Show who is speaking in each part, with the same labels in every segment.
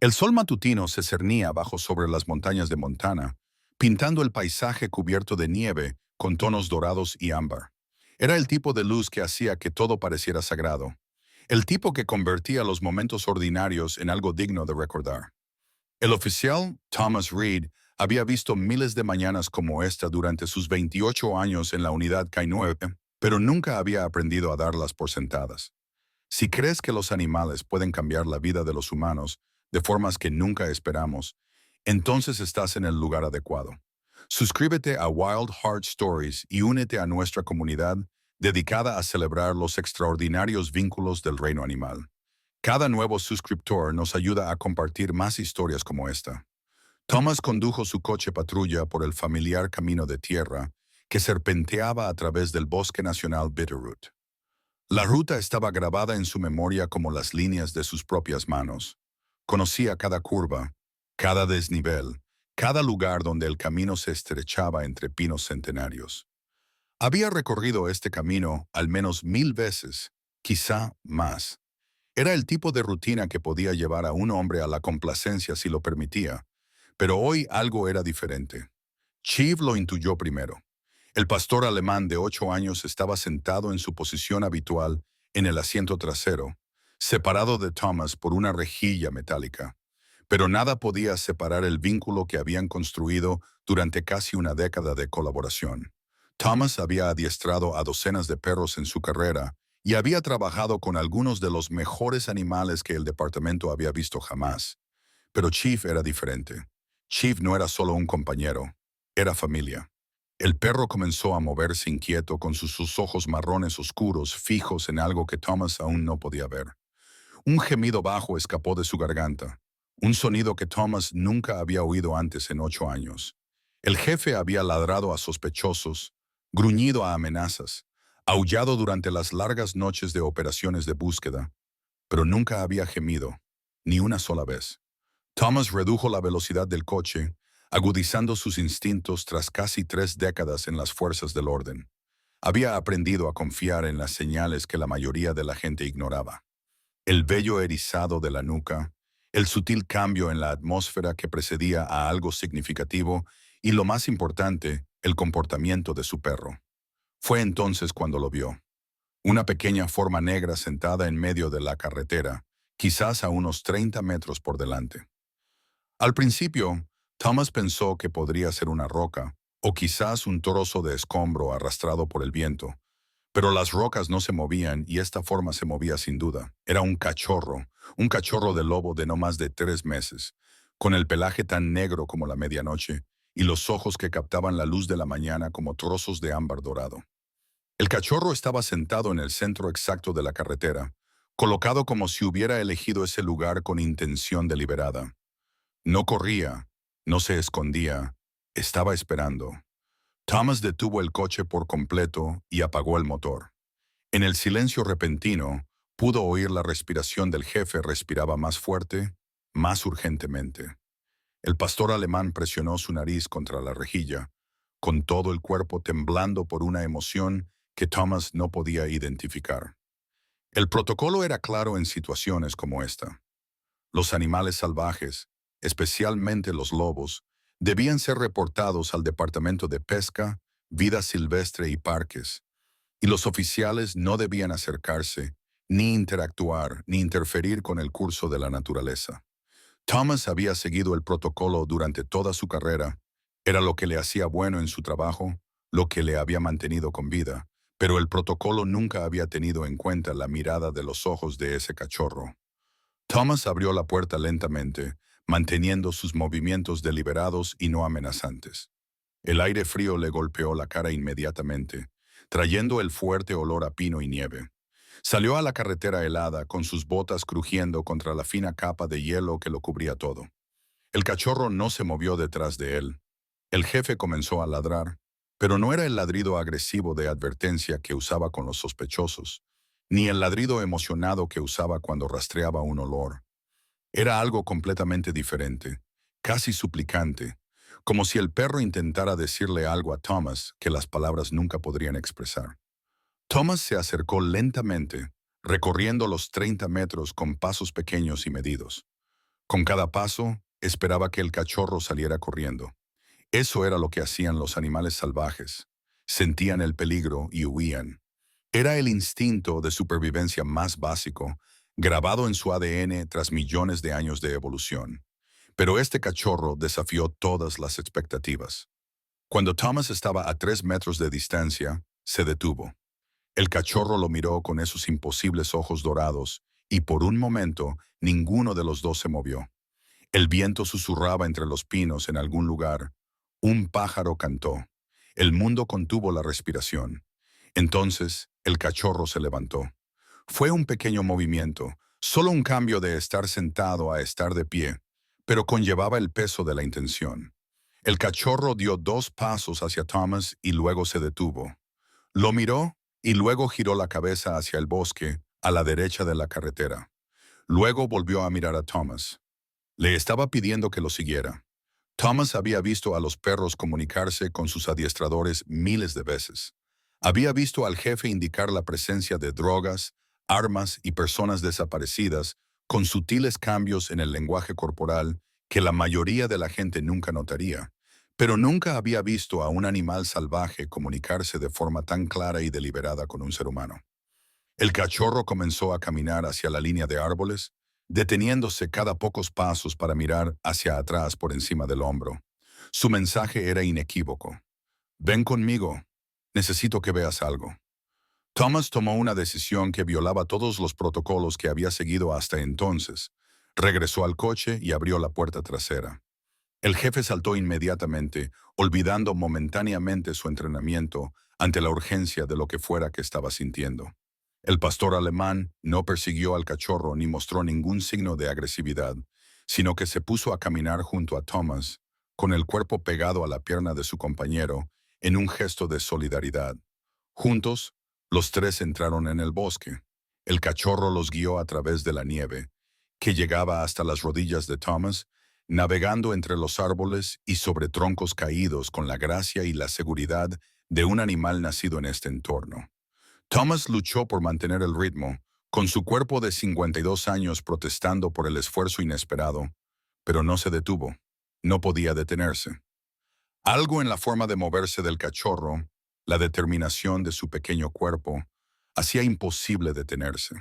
Speaker 1: El sol matutino se cernía bajo sobre las montañas de Montana, pintando el paisaje cubierto de nieve con tonos dorados y ámbar. Era el tipo de luz que hacía que todo pareciera sagrado, el tipo que convertía los momentos ordinarios en algo digno de recordar. El oficial Thomas Reed había visto miles de mañanas como esta durante sus 28 años en la unidad K9, pero nunca había aprendido a darlas por sentadas. Si crees que los animales pueden cambiar la vida de los humanos de formas que nunca esperamos, entonces estás en el lugar adecuado. Suscríbete a Wild Heart Stories y únete a nuestra comunidad dedicada a celebrar los extraordinarios vínculos del reino animal. Cada nuevo suscriptor nos ayuda a compartir más historias como esta. Thomas condujo su coche patrulla por el familiar camino de tierra que serpenteaba a través del Bosque Nacional Bitterroot. La ruta estaba grabada en su memoria como las líneas de sus propias manos. Conocía cada curva, cada desnivel, cada lugar donde el camino se estrechaba entre pinos centenarios. Había recorrido este camino al menos 1000 veces, quizá más. Era el tipo de rutina que podía llevar a un hombre a la complacencia si lo permitía, pero hoy algo era diferente. Chief lo intuyó primero. El pastor alemán de 8 años estaba sentado en su posición habitual en el asiento trasero, separado de Thomas por una rejilla metálica. Pero nada podía separar el vínculo que habían construido durante casi una década de colaboración. Thomas había adiestrado a docenas de perros en su carrera y había trabajado con algunos de los mejores animales que el departamento había visto jamás. Pero Chief era diferente. Chief no era solo un compañero, era familia. El perro comenzó a moverse inquieto con sus ojos marrones oscuros fijos en algo que Thomas aún no podía ver. Un gemido bajo escapó de su garganta, un sonido que Thomas nunca había oído antes en 8 años. El jefe había ladrado a sospechosos, gruñido a amenazas, aullado durante las largas noches de operaciones de búsqueda, pero nunca había gemido, ni una sola vez. Thomas redujo la velocidad del coche, agudizando sus instintos tras casi 3 décadas en las fuerzas del orden. Había aprendido a confiar en las señales que la mayoría de la gente ignoraba. El vello erizado de la nuca, el sutil cambio en la atmósfera que precedía a algo significativo y, lo más importante, el comportamiento de su perro. Fue entonces cuando lo vio. Una pequeña forma negra sentada en medio de la carretera, quizás a unos 30 metros por delante. Al principio, Thomas pensó que podría ser una roca, o quizás un trozo de escombro arrastrado por el viento, pero las rocas no se movían y esta forma se movía sin duda. Era un cachorro de lobo de no más de 3 meses, con el pelaje tan negro como la medianoche y los ojos que captaban la luz de la mañana como trozos de ámbar dorado. El cachorro estaba sentado en el centro exacto de la carretera, colocado como si hubiera elegido ese lugar con intención deliberada. No corría, no se escondía, estaba esperando. Thomas detuvo el coche por completo y apagó el motor. En el silencio repentino, pudo oír la respiración del jefe. Respiraba más fuerte, más urgentemente. El pastor alemán presionó su nariz contra la rejilla, con todo el cuerpo temblando por una emoción que Thomas no podía identificar. El protocolo era claro en situaciones como esta. Los animales salvajes, especialmente los lobos, debían ser reportados al Departamento de Pesca, Vida Silvestre y Parques, y los oficiales no debían acercarse, ni interactuar, ni interferir con el curso de la naturaleza. Thomas había seguido el protocolo durante toda su carrera. Era lo que le hacía bueno en su trabajo, lo que le había mantenido con vida, pero el protocolo nunca había tenido en cuenta la mirada de los ojos de ese cachorro. Thomas abrió la puerta lentamente, manteniendo sus movimientos deliberados y no amenazantes. El aire frío le golpeó la cara inmediatamente, trayendo el fuerte olor a pino y nieve. Salió a la carretera helada con sus botas crujiendo contra la fina capa de hielo que lo cubría todo. El cachorro no se movió detrás de él. El jefe comenzó a ladrar, pero no era el ladrido agresivo de advertencia que usaba con los sospechosos, ni el ladrido emocionado que usaba cuando rastreaba un olor. Era algo completamente diferente, casi suplicante, como si el perro intentara decirle algo a Thomas que las palabras nunca podrían expresar. Thomas se acercó lentamente, recorriendo los 30 metros con pasos pequeños y medidos. Con cada paso, esperaba que el cachorro saliera corriendo. Eso era lo que hacían los animales salvajes. Sentían el peligro y huían. Era el instinto de supervivencia más básico, grabado en su ADN tras millones de años de evolución. Pero este cachorro desafió todas las expectativas. Cuando Thomas estaba a 3 metros de distancia, se detuvo. El cachorro lo miró con esos imposibles ojos dorados, y por un momento ninguno de los dos se movió. El viento susurraba entre los pinos en algún lugar. Un pájaro cantó. El mundo contuvo la respiración. Entonces, el cachorro se levantó. Fue un pequeño movimiento, solo un cambio de estar sentado a estar de pie, pero conllevaba el peso de la intención. El cachorro dio 2 pasos hacia Thomas y luego se detuvo. Lo miró y luego giró la cabeza hacia el bosque, a la derecha de la carretera. Luego volvió a mirar a Thomas. Le estaba pidiendo que lo siguiera. Thomas había visto a los perros comunicarse con sus adiestradores miles de veces. Había visto al jefe indicar la presencia de drogas, armas y personas desaparecidas con sutiles cambios en el lenguaje corporal que la mayoría de la gente nunca notaría. Pero nunca había visto a un animal salvaje comunicarse de forma tan clara y deliberada con un ser humano. El cachorro comenzó a caminar hacia la línea de árboles, deteniéndose cada pocos pasos para mirar hacia atrás por encima del hombro. Su mensaje era inequívoco. Ven conmigo. Necesito que veas algo. Thomas tomó una decisión que violaba todos los protocolos que había seguido hasta entonces. Regresó al coche y abrió la puerta trasera. El jefe saltó inmediatamente, olvidando momentáneamente su entrenamiento ante la urgencia de lo que fuera que estaba sintiendo. El pastor alemán no persiguió al cachorro ni mostró ningún signo de agresividad, sino que se puso a caminar junto a Thomas, con el cuerpo pegado a la pierna de su compañero, en un gesto de solidaridad. Juntos, los tres entraron en el bosque. El cachorro los guió a través de la nieve, que llegaba hasta las rodillas de Thomas, navegando entre los árboles y sobre troncos caídos con la gracia y la seguridad de un animal nacido en este entorno. Thomas luchó por mantener el ritmo, con su cuerpo de 52 años protestando por el esfuerzo inesperado, pero no se detuvo. No podía detenerse. Algo en la forma de moverse del cachorro, la determinación de su pequeño cuerpo, hacía imposible detenerse.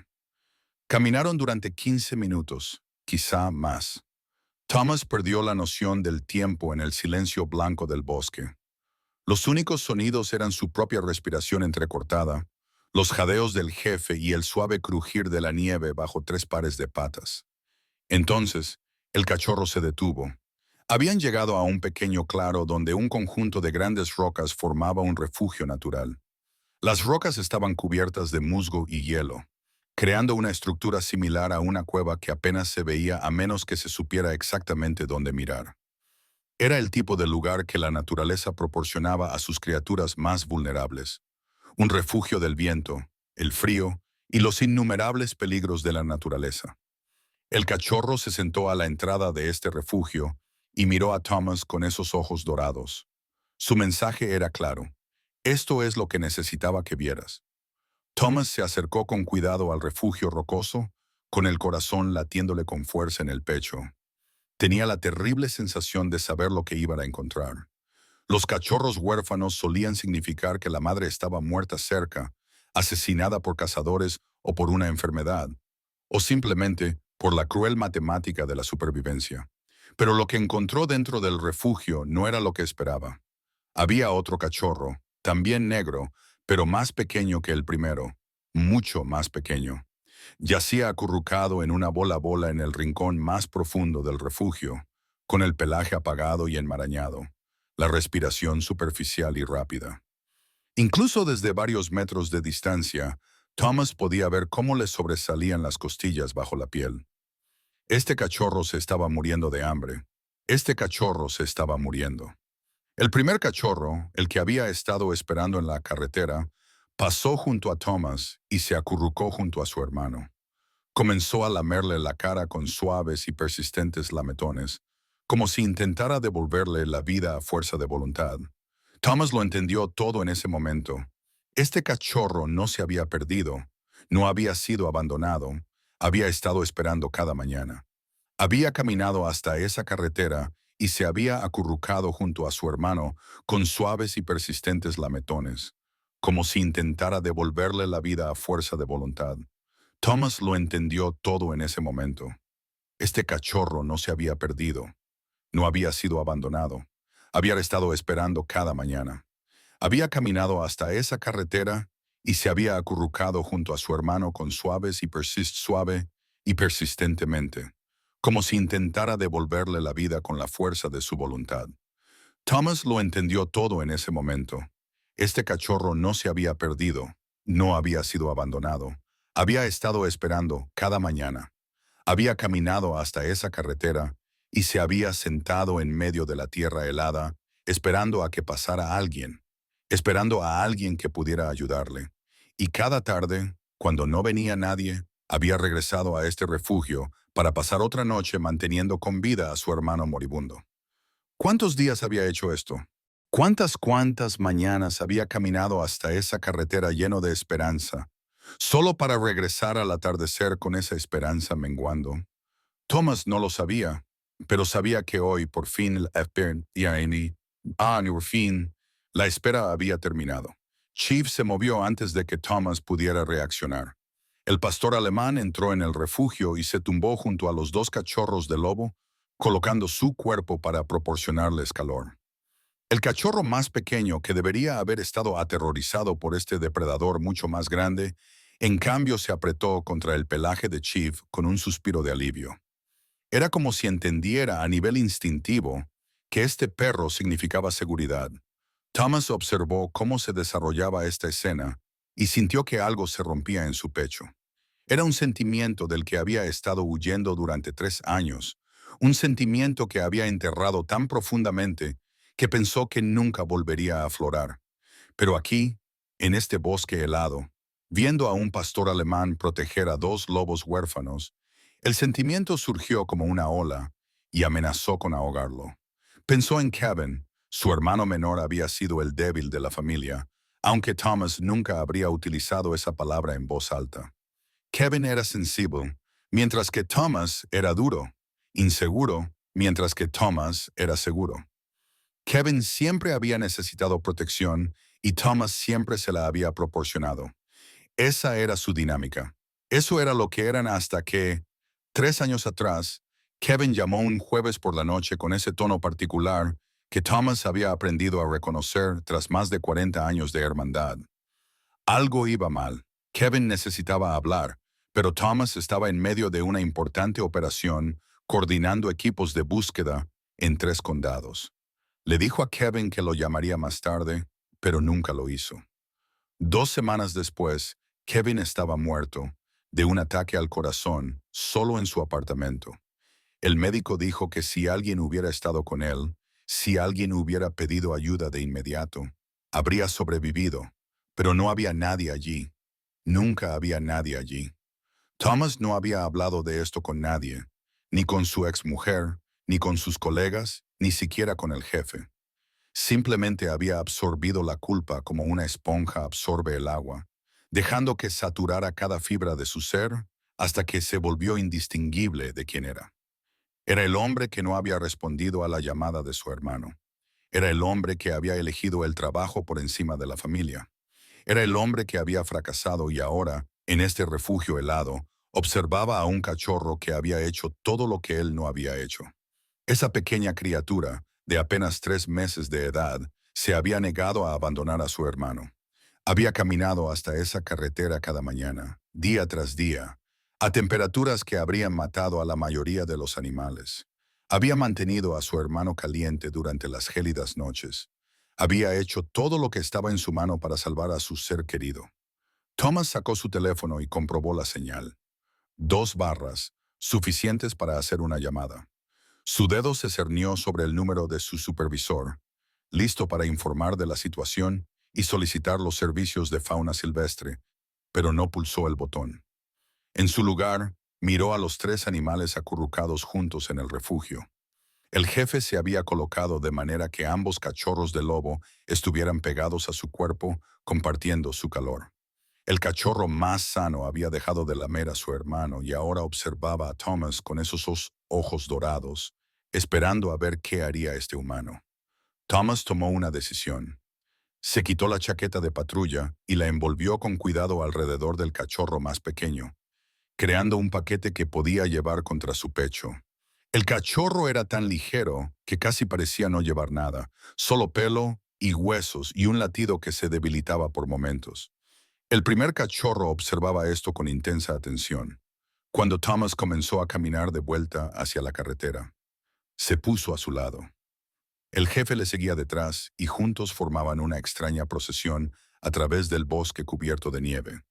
Speaker 1: Caminaron durante 15 minutos, quizá más. Thomas perdió la noción del tiempo en el silencio blanco del bosque. Los únicos sonidos eran su propia respiración entrecortada, los jadeos del jefe y el suave crujir de la nieve bajo 3 pares de patas. Entonces, el cachorro se detuvo. Habían llegado a un pequeño claro donde un conjunto de grandes rocas formaba un refugio natural. Las rocas estaban cubiertas de musgo y hielo, creando una estructura similar a una cueva que apenas se veía a menos que se supiera exactamente dónde mirar. Era el tipo de lugar que la naturaleza proporcionaba a sus criaturas más vulnerables, un refugio del viento, el frío y los innumerables peligros de la naturaleza. El cachorro se sentó a la entrada de este refugio y miró a Thomas con esos ojos dorados. Su mensaje era claro. Esto es lo que necesitaba que vieras. Thomas se acercó con cuidado al refugio rocoso, con el corazón latiéndole con fuerza en el pecho. Tenía la terrible sensación de saber lo que iban a encontrar. Los cachorros huérfanos solían significar que la madre estaba muerta cerca, asesinada por cazadores o por una enfermedad, o simplemente por la cruel matemática de la supervivencia. Pero lo que encontró dentro del refugio no era lo que esperaba. Había otro cachorro, también negro, pero más pequeño que el primero, mucho más pequeño. Yacía acurrucado en una bola en el rincón más profundo del refugio, con el pelaje apagado y enmarañado, la respiración superficial y rápida. Incluso desde varios metros de distancia, Thomas podía ver cómo le sobresalían las costillas bajo la piel. Este cachorro se estaba muriendo de hambre. Este cachorro se estaba muriendo. El primer cachorro, el que había estado esperando en la carretera, pasó junto a Thomas y se acurrucó junto a su hermano. Comenzó a lamerle la cara con suaves y persistentes lametones, como si intentara devolverle la vida a fuerza de voluntad. Thomas lo entendió todo en ese momento. Este cachorro no se había perdido, no había sido abandonado, había estado esperando cada mañana. Había caminado hasta esa carretera y se había acurrucado junto a su hermano con suaves y persistentes lametones, como si intentara devolverle la vida a fuerza de voluntad. Thomas lo entendió todo en ese momento. Este cachorro no se había perdido, no había sido abandonado, había estado esperando cada mañana. Había caminado hasta esa carretera y se había acurrucado junto a su hermano con suave y persistentemente, como si intentara devolverle la vida con la fuerza de su voluntad. Thomas lo entendió todo en ese momento. Este cachorro no se había perdido, no había sido abandonado, había estado esperando cada mañana. Había caminado hasta esa carretera y se había sentado en medio de la tierra helada, esperando a que pasara alguien, esperando a alguien que pudiera ayudarle. Y cada tarde, cuando no venía nadie, había regresado a este refugio para pasar otra noche manteniendo con vida a su hermano moribundo. ¿Cuántos días había hecho esto? ¿Cuántas mañanas había caminado hasta esa carretera lleno de esperanza, solo para regresar al atardecer con esa esperanza menguando? Thomas no lo sabía, pero sabía que hoy, por fin, la espera había terminado. Chief se movió antes de que Thomas pudiera reaccionar. El pastor alemán entró en el refugio y se tumbó junto a los dos cachorros de lobo, colocando su cuerpo para proporcionarles calor. El cachorro más pequeño, que debería haber estado aterrorizado por este depredador mucho más grande, en cambio se apretó contra el pelaje de Chief con un suspiro de alivio. Era como si entendiera a nivel instintivo que este perro significaba seguridad. Thomas observó cómo se desarrollaba esta escena y sintió que algo se rompía en su pecho. Era un sentimiento del que había estado huyendo durante 3 años, un sentimiento que había enterrado tan profundamente que pensó que nunca volvería a aflorar. Pero aquí, en este bosque helado, viendo a un pastor alemán proteger a dos lobos huérfanos, el sentimiento surgió como una ola y amenazó con ahogarlo. Pensó en Kevin, su hermano menor había sido el débil de la familia, aunque Thomas nunca habría utilizado esa palabra en voz alta. Kevin era sensible, mientras que Thomas era duro, inseguro, mientras que Thomas era seguro. Kevin siempre había necesitado protección y Thomas siempre se la había proporcionado. Esa era su dinámica. Eso era lo que eran hasta que, 3 años atrás, Kevin llamó un jueves por la noche con ese tono particular que Thomas había aprendido a reconocer tras más de 40 años de hermandad. Algo iba mal. Kevin necesitaba hablar, pero Thomas estaba en medio de una importante operación coordinando equipos de búsqueda en 3 condados. Le dijo a Kevin que lo llamaría más tarde, pero nunca lo hizo. 2 semanas después, Kevin estaba muerto, de un ataque al corazón, solo en su apartamento. El médico dijo que si alguien hubiera estado con él, si alguien hubiera pedido ayuda de inmediato, habría sobrevivido, pero no había nadie allí. Nunca había nadie allí. Thomas no había hablado de esto con nadie, ni con su exmujer, ni con sus colegas, ni siquiera con el jefe. Simplemente había absorbido la culpa como una esponja absorbe el agua, dejando que saturara cada fibra de su ser hasta que se volvió indistinguible de quién era. Era el hombre que no había respondido a la llamada de su hermano. Era el hombre que había elegido el trabajo por encima de la familia. Era el hombre que había fracasado y ahora, en este refugio helado, observaba a un cachorro que había hecho todo lo que él no había hecho. Esa pequeña criatura, de apenas 3 meses de edad, se había negado a abandonar a su hermano. Había caminado hasta esa carretera cada mañana, día tras día, a temperaturas que habrían matado a la mayoría de los animales. Había mantenido a su hermano caliente durante las gélidas noches. Había hecho todo lo que estaba en su mano para salvar a su ser querido. Thomas sacó su teléfono y comprobó la señal. 2 barras, suficientes para hacer una llamada. Su dedo se cernió sobre el número de su supervisor, listo para informar de la situación y solicitar los servicios de fauna silvestre, pero no pulsó el botón. En su lugar, miró a los 3 animales acurrucados juntos en el refugio. El jefe se había colocado de manera que ambos cachorros de lobo estuvieran pegados a su cuerpo, compartiendo su calor. El cachorro más sano había dejado de lamer a su hermano y ahora observaba a Thomas con esos ojos dorados, esperando a ver qué haría este humano. Thomas tomó una decisión. Se quitó la chaqueta de patrulla y la envolvió con cuidado alrededor del cachorro más pequeño, creando un paquete que podía llevar contra su pecho. El cachorro era tan ligero que casi parecía no llevar nada, solo pelo y huesos y un latido que se debilitaba por momentos. El primer cachorro observaba esto con intensa atención. Cuando Thomas comenzó a caminar de vuelta hacia la carretera, se puso a su lado. El jefe le seguía detrás y juntos formaban una extraña procesión a través del bosque cubierto de nieve.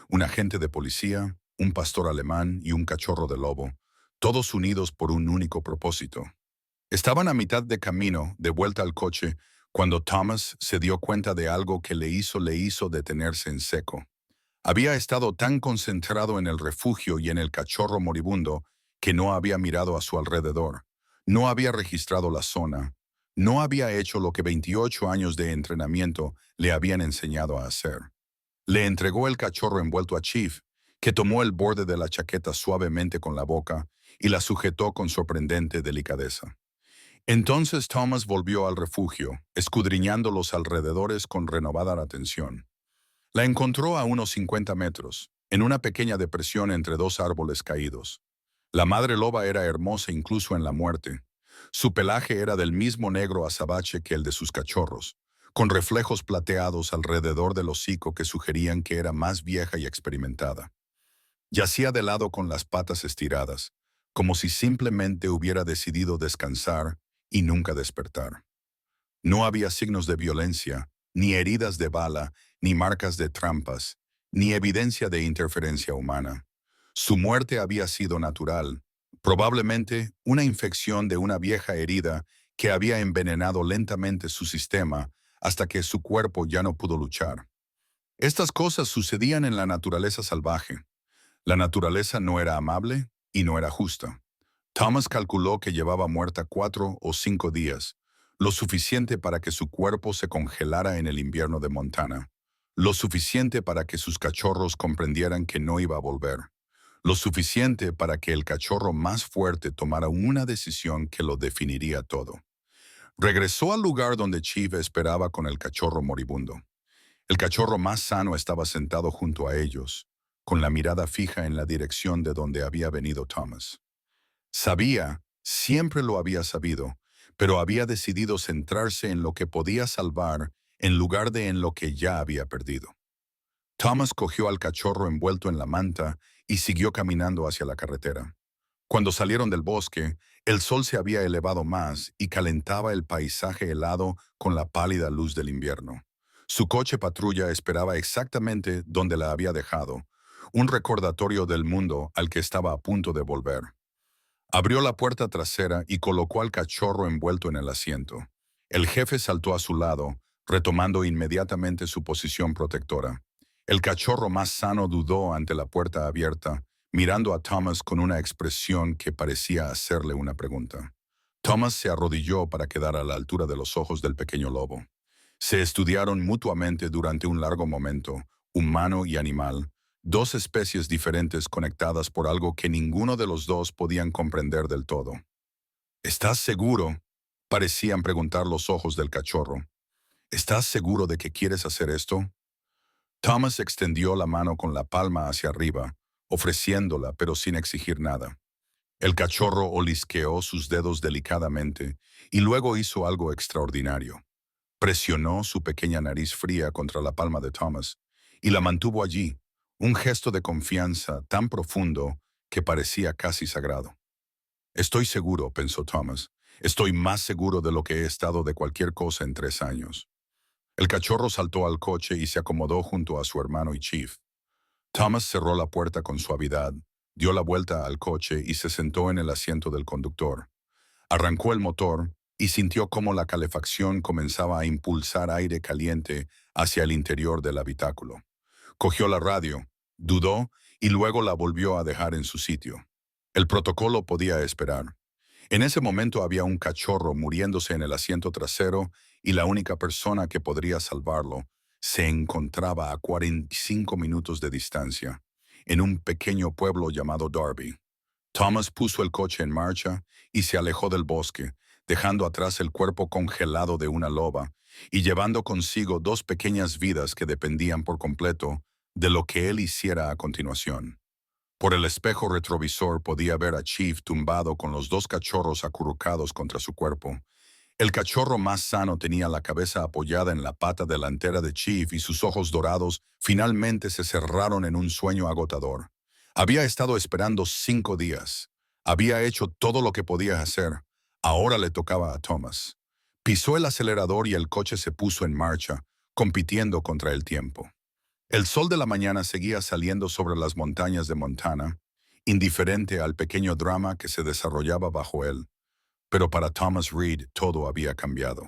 Speaker 1: Un agente de policía, un pastor alemán y un cachorro de lobo, todos unidos por un único propósito. Estaban a mitad de camino, de vuelta al coche, cuando Thomas se dio cuenta de algo que le hizo detenerse en seco. Había estado tan concentrado en el refugio y en el cachorro moribundo que no había mirado a su alrededor, no había registrado la zona, no había hecho lo que 28 años de entrenamiento le habían enseñado a hacer. Le entregó el cachorro envuelto a Chief, que tomó el borde de la chaqueta suavemente con la boca y la sujetó con sorprendente delicadeza. Entonces Thomas volvió al refugio, escudriñando los alrededores con renovada atención. La encontró a unos 50 metros, en una pequeña depresión entre dos árboles caídos. La madre loba era hermosa incluso en la muerte. Su pelaje era del mismo negro azabache que el de sus cachorros, con reflejos plateados alrededor del hocico que sugerían que era más vieja y experimentada. Yacía de lado con las patas estiradas, como si simplemente hubiera decidido descansar y nunca despertar. No había signos de violencia, ni heridas de bala, ni marcas de trampas, ni evidencia de interferencia humana. Su muerte había sido natural, probablemente una infección de una vieja herida que había envenenado lentamente su sistema hasta que su cuerpo ya no pudo luchar. Estas cosas sucedían en la naturaleza salvaje. La naturaleza no era amable y no era justa. Thomas calculó que llevaba muerta 4 o 5 días, lo suficiente para que su cuerpo se congelara en el invierno de Montana, lo suficiente para que sus cachorros comprendieran que no iba a volver, lo suficiente para que el cachorro más fuerte tomara una decisión que lo definiría todo. Regresó al lugar donde Chief esperaba con el cachorro moribundo. El cachorro más sano estaba sentado junto a ellos, con la mirada fija en la dirección de donde había venido Thomas. Sabía, siempre lo había sabido, pero había decidido centrarse en lo que podía salvar en lugar de en lo que ya había perdido. Thomas cogió al cachorro envuelto en la manta y siguió caminando hacia la carretera. Cuando salieron del bosque, el sol se había elevado más y calentaba el paisaje helado con la pálida luz del invierno. Su coche patrulla esperaba exactamente donde la había dejado, un recordatorio del mundo al que estaba a punto de volver. Abrió la puerta trasera y colocó al cachorro envuelto en el asiento. El jefe saltó a su lado, retomando inmediatamente su posición protectora. El cachorro más sano dudó ante la puerta abierta, mirando a Thomas con una expresión que parecía hacerle una pregunta. Thomas se arrodilló para quedar a la altura de los ojos del pequeño lobo. Se estudiaron mutuamente durante un largo momento, humano y animal, dos especies diferentes conectadas por algo que ninguno de los dos podían comprender del todo. ¿Estás seguro?, parecían preguntar los ojos del cachorro. ¿Estás seguro de que quieres hacer esto? Thomas extendió la mano con la palma hacia arriba, ofreciéndola pero sin exigir nada. El cachorro olisqueó sus dedos delicadamente y luego hizo algo extraordinario. Presionó su pequeña nariz fría contra la palma de Thomas y la mantuvo allí, un gesto de confianza tan profundo que parecía casi sagrado. Estoy seguro, pensó Thomas. Estoy más seguro de lo que he estado de cualquier cosa en 3 años. El cachorro saltó al coche y se acomodó junto a su hermano y Chief. Thomas cerró la puerta con suavidad, dio la vuelta al coche y se sentó en el asiento del conductor. Arrancó el motor y sintió cómo la calefacción comenzaba a impulsar aire caliente hacia el interior del habitáculo. Cogió la radio, dudó y luego la volvió a dejar en su sitio. El protocolo podía esperar. En ese momento había un cachorro muriéndose en el asiento trasero y la única persona que podría salvarlo se encontraba a 45 minutos de distancia, en un pequeño pueblo llamado Darby. Thomas puso el coche en marcha y se alejó del bosque, dejando atrás el cuerpo congelado de una loba y llevando consigo dos pequeñas vidas que dependían por completo de lo que él hiciera a continuación. Por el espejo retrovisor podía ver a Chief tumbado con los dos cachorros acurrucados contra su cuerpo. El cachorro más sano tenía la cabeza apoyada en la pata delantera de Chief y sus ojos dorados finalmente se cerraron en un sueño agotador. Había estado esperando 5 días. Había hecho todo lo que podía hacer. Ahora le tocaba a Thomas. Pisó el acelerador y el coche se puso en marcha, compitiendo contra el tiempo. El sol de la mañana seguía saliendo sobre las montañas de Montana, indiferente al pequeño drama que se desarrollaba bajo él. Pero para Thomas Reed todo había cambiado.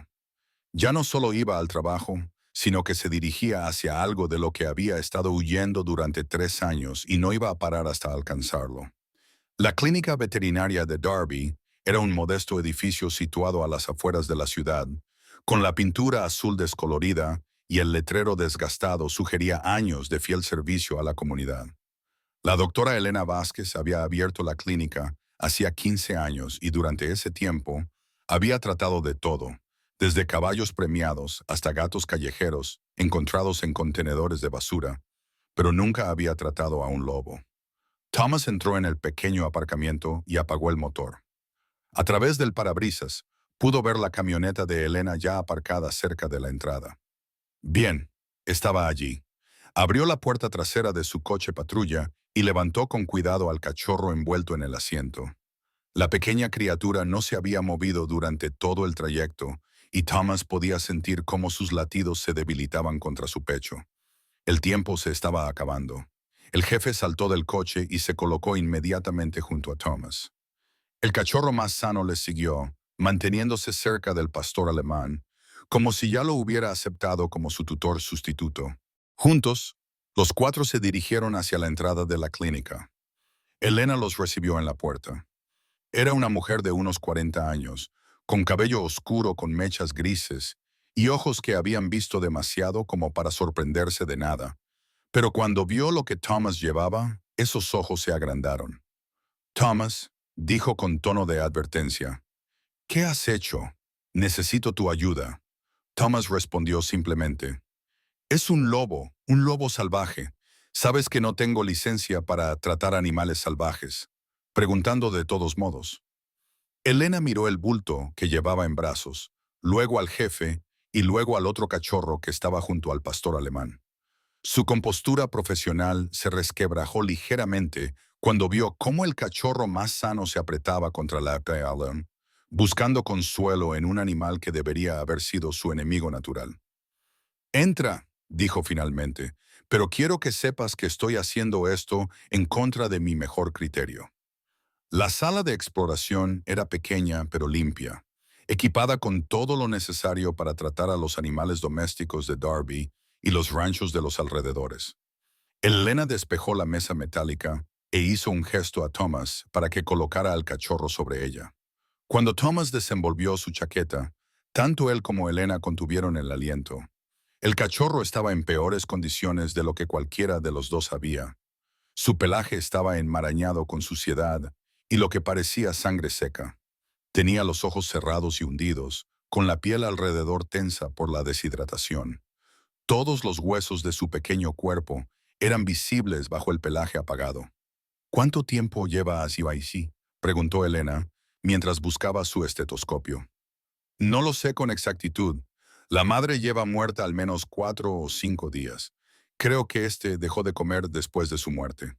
Speaker 1: Ya no solo iba al trabajo, sino que se dirigía hacia algo de lo que había estado huyendo durante 3 años y no iba a parar hasta alcanzarlo. La clínica veterinaria de Darby era un modesto edificio situado a las afueras de la ciudad, con la pintura azul descolorida y el letrero desgastado sugería años de fiel servicio a la comunidad. La doctora Elena Vázquez había abierto la clínica hacía 15 años y durante ese tiempo había tratado de todo, desde caballos premiados hasta gatos callejeros encontrados en contenedores de basura, pero nunca había tratado a un lobo. Thomas entró en el pequeño aparcamiento y apagó el motor. A través del parabrisas, pudo ver la camioneta de Elena ya aparcada cerca de la entrada. Bien, estaba allí. Abrió la puerta trasera de su coche patrulla y levantó con cuidado al cachorro envuelto en el asiento. La pequeña criatura no se había movido durante todo el trayecto y Thomas podía sentir cómo sus latidos se debilitaban contra su pecho. El tiempo se estaba acabando. El jefe saltó del coche y se colocó inmediatamente junto a Thomas. El cachorro más sano le siguió, manteniéndose cerca del pastor alemán, como si ya lo hubiera aceptado como su tutor sustituto. Juntos, los cuatro se dirigieron hacia la entrada de la clínica. Elena los recibió en la puerta. Era una mujer de unos 40 años, con cabello oscuro con mechas grises y ojos que habían visto demasiado como para sorprenderse de nada. Pero cuando vio lo que Thomas llevaba, esos ojos se agrandaron. Thomas, dijo con tono de advertencia, ¿qué has hecho? Necesito tu ayuda. Thomas respondió simplemente, es un lobo salvaje. Sabes que no tengo licencia para tratar animales salvajes. Preguntando de todos modos. Elena miró el bulto que llevaba en brazos, luego al jefe y luego al otro cachorro que estaba junto al pastor alemán. Su compostura profesional se resquebrajó ligeramente cuando vio cómo el cachorro más sano se apretaba contra la Allen, buscando consuelo en un animal que debería haber sido su enemigo natural. Entra, dijo finalmente, pero quiero que sepas que estoy haciendo esto en contra de mi mejor criterio. La sala de exploración era pequeña pero limpia, equipada con todo lo necesario para tratar a los animales domésticos de Darby y los ranchos de los alrededores. Elena despejó la mesa metálica e hizo un gesto a Thomas para que colocara al cachorro sobre ella. Cuando Thomas desenvolvió su chaqueta, tanto él como Elena contuvieron el aliento. El cachorro estaba en peores condiciones de lo que cualquiera de los dos sabía. Su pelaje estaba enmarañado con suciedad y lo que parecía sangre seca. Tenía los ojos cerrados y hundidos, con la piel alrededor tensa por la deshidratación. Todos los huesos de su pequeño cuerpo eran visibles bajo el pelaje apagado. ¿Cuánto tiempo lleva así? Preguntó Elena, mientras buscaba su estetoscopio. No lo sé con exactitud. La madre lleva muerta al menos 4 o 5 días. Creo que dejó de comer después de su muerte.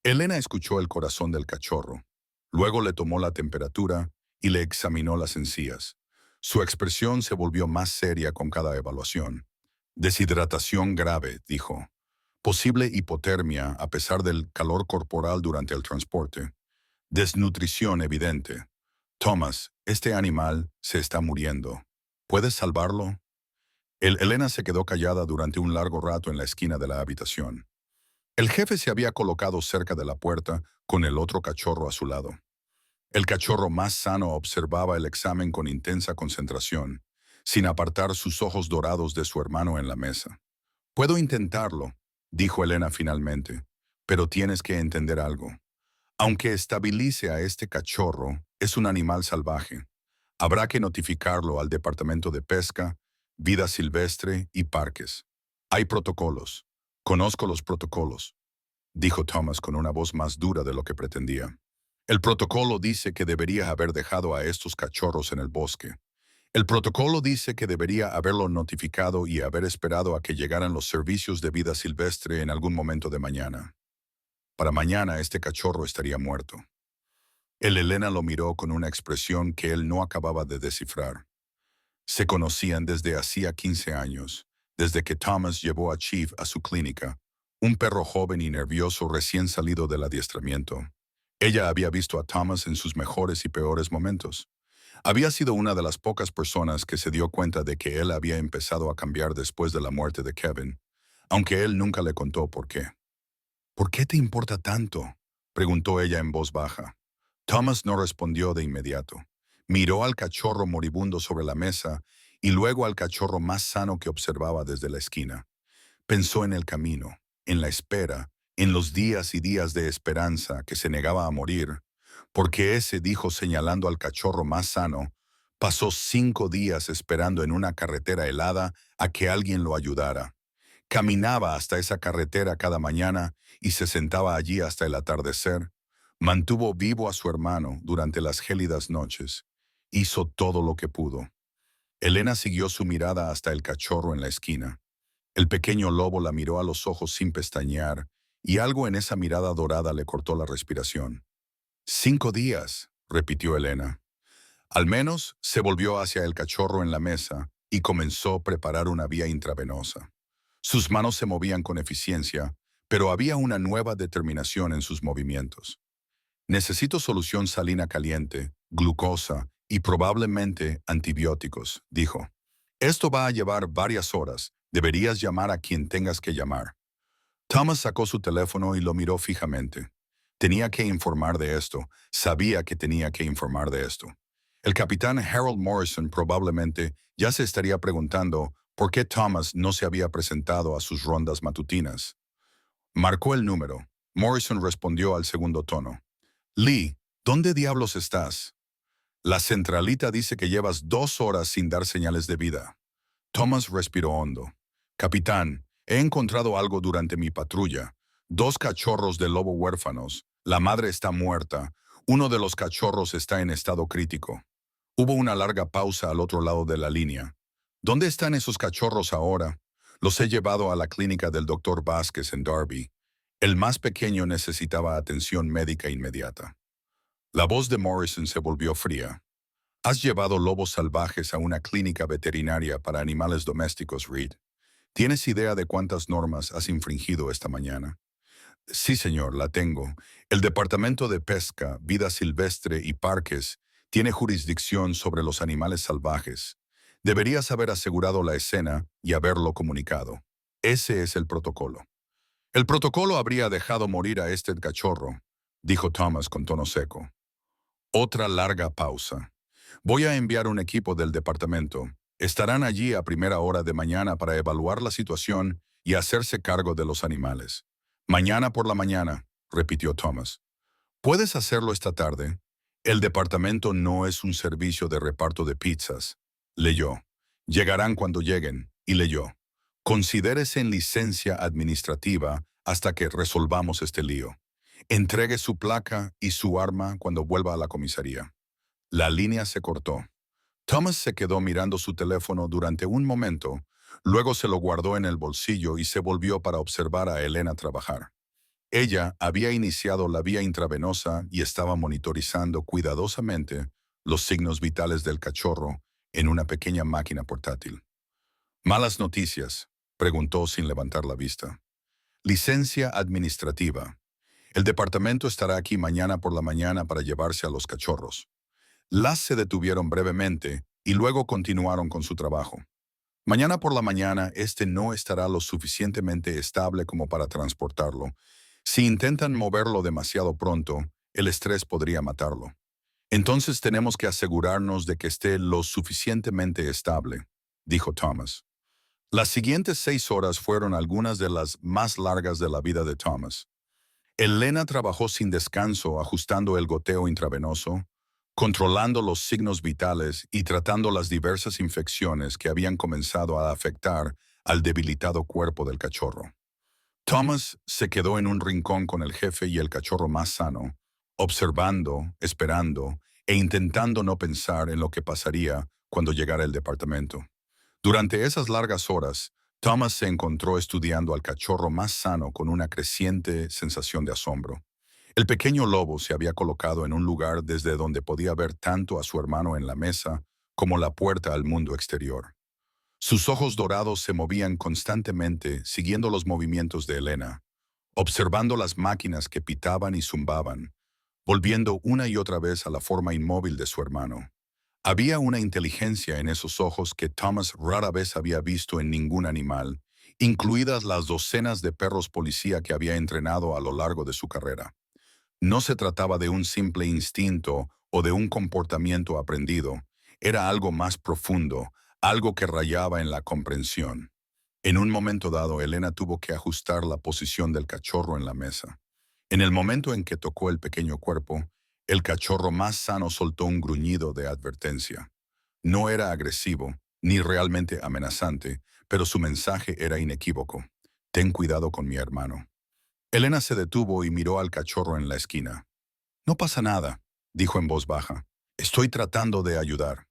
Speaker 1: Elena escuchó el corazón del cachorro. Luego le tomó la temperatura y le examinó las encías. Su expresión se volvió más seria con cada evaluación. Deshidratación grave, dijo. Posible hipotermia a pesar del calor corporal durante el transporte. Desnutrición evidente. Thomas, este animal se está muriendo. ¿Puedes salvarlo? Elena se quedó callada durante un largo rato en la esquina de la habitación. El jefe se había colocado cerca de la puerta con el otro cachorro a su lado. El cachorro más sano observaba el examen con intensa concentración, sin apartar sus ojos dorados de su hermano en la mesa. Puedo intentarlo, dijo Elena finalmente, pero tienes que entender algo. Aunque estabilice a este cachorro, es un animal salvaje. Habrá que notificarlo al Departamento de Pesca, Vida Silvestre y Parques. Hay protocolos. Conozco los protocolos, dijo Thomas con una voz más dura de lo que pretendía. El protocolo dice que debería haber dejado a estos cachorros en el bosque. El protocolo dice que debería haberlo notificado y haber esperado a que llegaran los servicios de vida silvestre en algún momento de mañana. Para mañana este cachorro estaría muerto. El Elena lo miró con una expresión que él no acababa de descifrar. Se conocían desde hacía 15 años, desde que Thomas llevó a Chief a su clínica, un perro joven y nervioso recién salido del adiestramiento. Ella había visto a Thomas en sus mejores y peores momentos. Había sido una de las pocas personas que se dio cuenta de que él había empezado a cambiar después de la muerte de Kevin, aunque él nunca le contó por qué. ¿Por qué te importa tanto?, preguntó ella en voz baja. Thomas no respondió de inmediato. Miró al cachorro moribundo sobre la mesa y luego al cachorro más sano que observaba desde la esquina. Pensó en el camino, en la espera, en los días y días de esperanza que se negaba a morir, porque ese, dijo señalando al cachorro más sano, pasó 5 días esperando en una carretera helada a que alguien lo ayudara. Caminaba hasta esa carretera cada mañana y se sentaba allí hasta el atardecer. Mantuvo vivo a su hermano durante las gélidas noches. Hizo todo lo que pudo. Elena siguió su mirada hasta el cachorro en la esquina. El pequeño lobo la miró a los ojos sin pestañear, y algo en esa mirada dorada le cortó la respiración. 5 días, repitió Elena. Al menos se volvió hacia el cachorro en la mesa y comenzó a preparar una vía intravenosa. Sus manos se movían con eficiencia, pero había una nueva determinación en sus movimientos. Necesito solución salina caliente, glucosa y probablemente antibióticos, dijo. Esto va a llevar varias horas. Deberías llamar a quien tengas que llamar. Thomas sacó su teléfono y lo miró fijamente. Tenía que informar de esto. Sabía que tenía que informar de esto. El capitán Harold Morrison probablemente ya se estaría preguntando por qué Thomas no se había presentado a sus rondas matutinas. Marcó el número. Morrison respondió al segundo tono. Lee, ¿dónde diablos estás? La centralita dice que llevas 2 horas sin dar señales de vida. Thomas respiró hondo. Capitán, he encontrado algo durante mi patrulla. 2 cachorros de lobo huérfanos. La madre está muerta. Uno de los cachorros está en estado crítico. Hubo una larga pausa al otro lado de la línea. ¿Dónde están esos cachorros ahora? Los he llevado a la clínica del doctor Vázquez en Darby. El más pequeño necesitaba atención médica inmediata. La voz de Morrison se volvió fría. Has llevado lobos salvajes a una clínica veterinaria para animales domésticos, Reed. ¿Tienes idea de cuántas normas has infringido esta mañana? Sí, señor, la tengo. El Departamento de Pesca, Vida Silvestre y Parques tiene jurisdicción sobre los animales salvajes. Deberías haber asegurado la escena y haberlo comunicado. Ese es el protocolo. El protocolo habría dejado morir a este cachorro, dijo Thomas con tono seco. Otra larga pausa. Voy a enviar un equipo del departamento. Estarán allí a primera hora de mañana para evaluar la situación y hacerse cargo de los animales. Mañana por la mañana, repitió Thomas. ¿Puedes hacerlo esta tarde? El departamento no es un servicio de reparto de pizzas. Leyó. Llegarán cuando lleguen. Y leyó. Considérese en licencia administrativa hasta que resolvamos este lío. Entregue su placa y su arma cuando vuelva a la comisaría. La línea se cortó. Thomas se quedó mirando su teléfono durante un momento, luego se lo guardó en el bolsillo y se volvió para observar a Elena trabajar. Ella había iniciado la vía intravenosa y estaba monitorizando cuidadosamente los signos vitales del cachorro en una pequeña máquina portátil. «¿Malas noticias?», preguntó sin levantar la vista. «Licencia administrativa. El departamento estará aquí mañana por la mañana para llevarse a los cachorros». Las se detuvieron brevemente y luego continuaron con su trabajo. Mañana por la mañana este no estará lo suficientemente estable como para transportarlo. Si intentan moverlo demasiado pronto, el estrés podría matarlo. Entonces tenemos que asegurarnos de que esté lo suficientemente estable, dijo Thomas. Las siguientes 6 horas fueron algunas de las más largas de la vida de Thomas. Elena trabajó sin descanso ajustando el goteo intravenoso, controlando los signos vitales y tratando las diversas infecciones que habían comenzado a afectar al debilitado cuerpo del cachorro. Thomas se quedó en un rincón con el jefe y el cachorro más sano, observando, esperando e intentando no pensar en lo que pasaría cuando llegara el departamento. Durante esas largas horas, Thomas se encontró estudiando al cachorro más sano con una creciente sensación de asombro. El pequeño lobo se había colocado en un lugar desde donde podía ver tanto a su hermano en la mesa como la puerta al mundo exterior. Sus ojos dorados se movían constantemente siguiendo los movimientos de Elena, observando las máquinas que pitaban y zumbaban, volviendo una y otra vez a la forma inmóvil de su hermano. Había una inteligencia en esos ojos que Thomas rara vez había visto en ningún animal, incluidas las docenas de perros policía que había entrenado a lo largo de su carrera. No se trataba de un simple instinto o de un comportamiento aprendido, era algo más profundo, algo que rayaba en la comprensión. En un momento dado, Elena tuvo que ajustar la posición del cachorro en la mesa. En el momento en que tocó el pequeño cuerpo, el cachorro más sano soltó un gruñido de advertencia. No era agresivo, ni realmente amenazante, pero su mensaje era inequívoco. Ten cuidado con mi hermano. Elena se detuvo y miró al cachorro en la esquina. No pasa nada, dijo en voz baja. Estoy tratando de ayudar.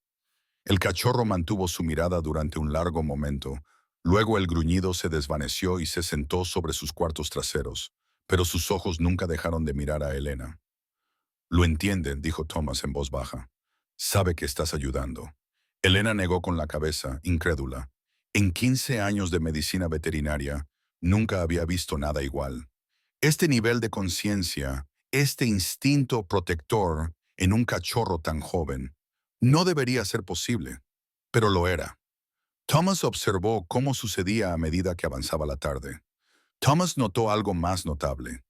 Speaker 1: El cachorro mantuvo su mirada durante un largo momento. Luego el gruñido se desvaneció y se sentó sobre sus cuartos traseros, pero sus ojos nunca dejaron de mirar a Elena. Lo entiende, dijo Thomas en voz baja. Sabe que estás ayudando. Elena negó con la cabeza, incrédula. En 15 años de medicina veterinaria, nunca había visto nada igual. Este nivel de conciencia, este instinto protector en un cachorro tan joven, no debería ser posible, pero lo era. Thomas observó cómo sucedía a medida que avanzaba la tarde. Thomas notó algo más notable.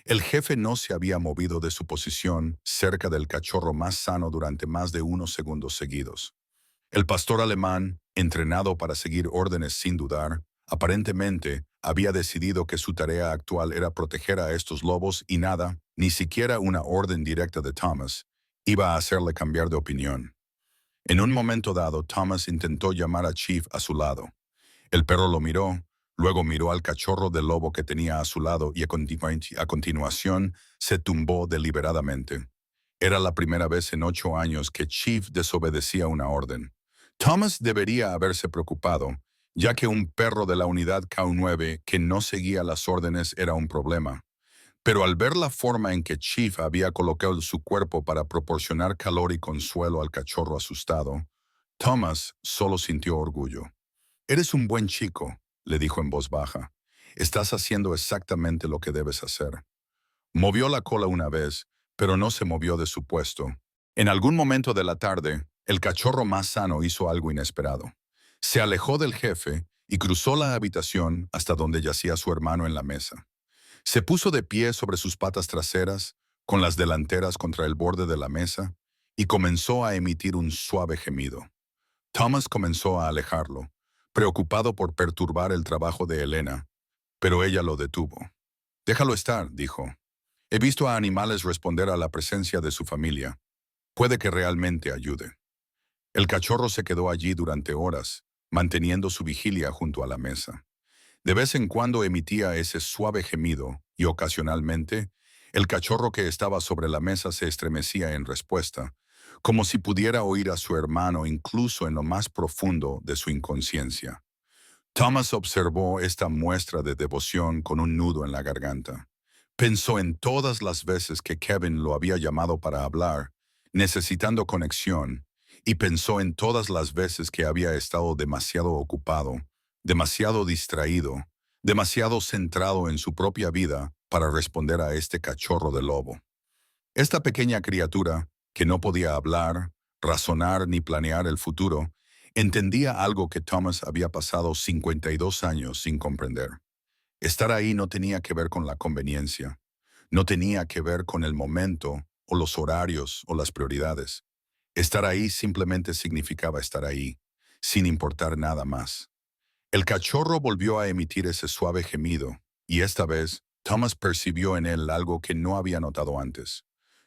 Speaker 1: El jefe no se había movido de su posición cerca del cachorro más sano durante más de unos segundos seguidos. El pastor alemán, entrenado para seguir órdenes sin dudar, aparentemente había decidido que su tarea actual era proteger a estos lobos y nada, ni siquiera una orden directa de Thomas, iba a hacerle cambiar de opinión. En un momento dado, Thomas intentó llamar a Chief a su lado. El perro lo miró, luego miró al cachorro del lobo que tenía a su lado y a continuación se tumbó deliberadamente. Era la primera vez en 8 años que Chief desobedecía una orden. Thomas debería haberse preocupado, ya que un perro de la unidad K9 que no seguía las órdenes era un problema. Pero al ver la forma en que Chief había colocado su cuerpo para proporcionar calor y consuelo al cachorro asustado, Thomas solo sintió orgullo. Eres un buen chico, le dijo en voz baja. Estás haciendo exactamente lo que debes hacer. Movió la cola una vez, pero no se movió de su puesto. En algún momento de la tarde, el cachorro más sano hizo algo inesperado. Se alejó del jefe y cruzó la habitación hasta donde yacía su hermano en la mesa. Se puso de pie sobre sus patas traseras, con las delanteras contra el borde de la mesa, y comenzó a emitir un suave gemido. Thomas comenzó a alejarlo, preocupado por perturbar el trabajo de Elena, pero ella lo detuvo. Déjalo estar, dijo. He visto a animales responder a la presencia de su familia. Puede que realmente ayude. El cachorro se quedó allí durante horas, manteniendo su vigilia junto a la mesa. De vez en cuando emitía ese suave gemido y ocasionalmente, el cachorro que estaba sobre la mesa se estremecía en respuesta, como si pudiera oír a su hermano incluso en lo más profundo de su inconsciencia. Thomas observó esta muestra de devoción con un nudo en la garganta. Pensó en todas las veces que Kevin lo había llamado para hablar, necesitando conexión, y pensó en todas las veces que había estado demasiado ocupado, demasiado distraído, demasiado centrado en su propia vida para responder a este cachorro de lobo. Esta pequeña criatura, que no podía hablar, razonar ni planear el futuro, entendía algo que Thomas había pasado 52 años sin comprender. Estar ahí no tenía que ver con la conveniencia, no tenía que ver con el momento o los horarios o las prioridades. Estar ahí simplemente significaba estar ahí, sin importar nada más. El cachorro volvió a emitir ese suave gemido, y esta vez Thomas percibió en él algo que no había notado antes.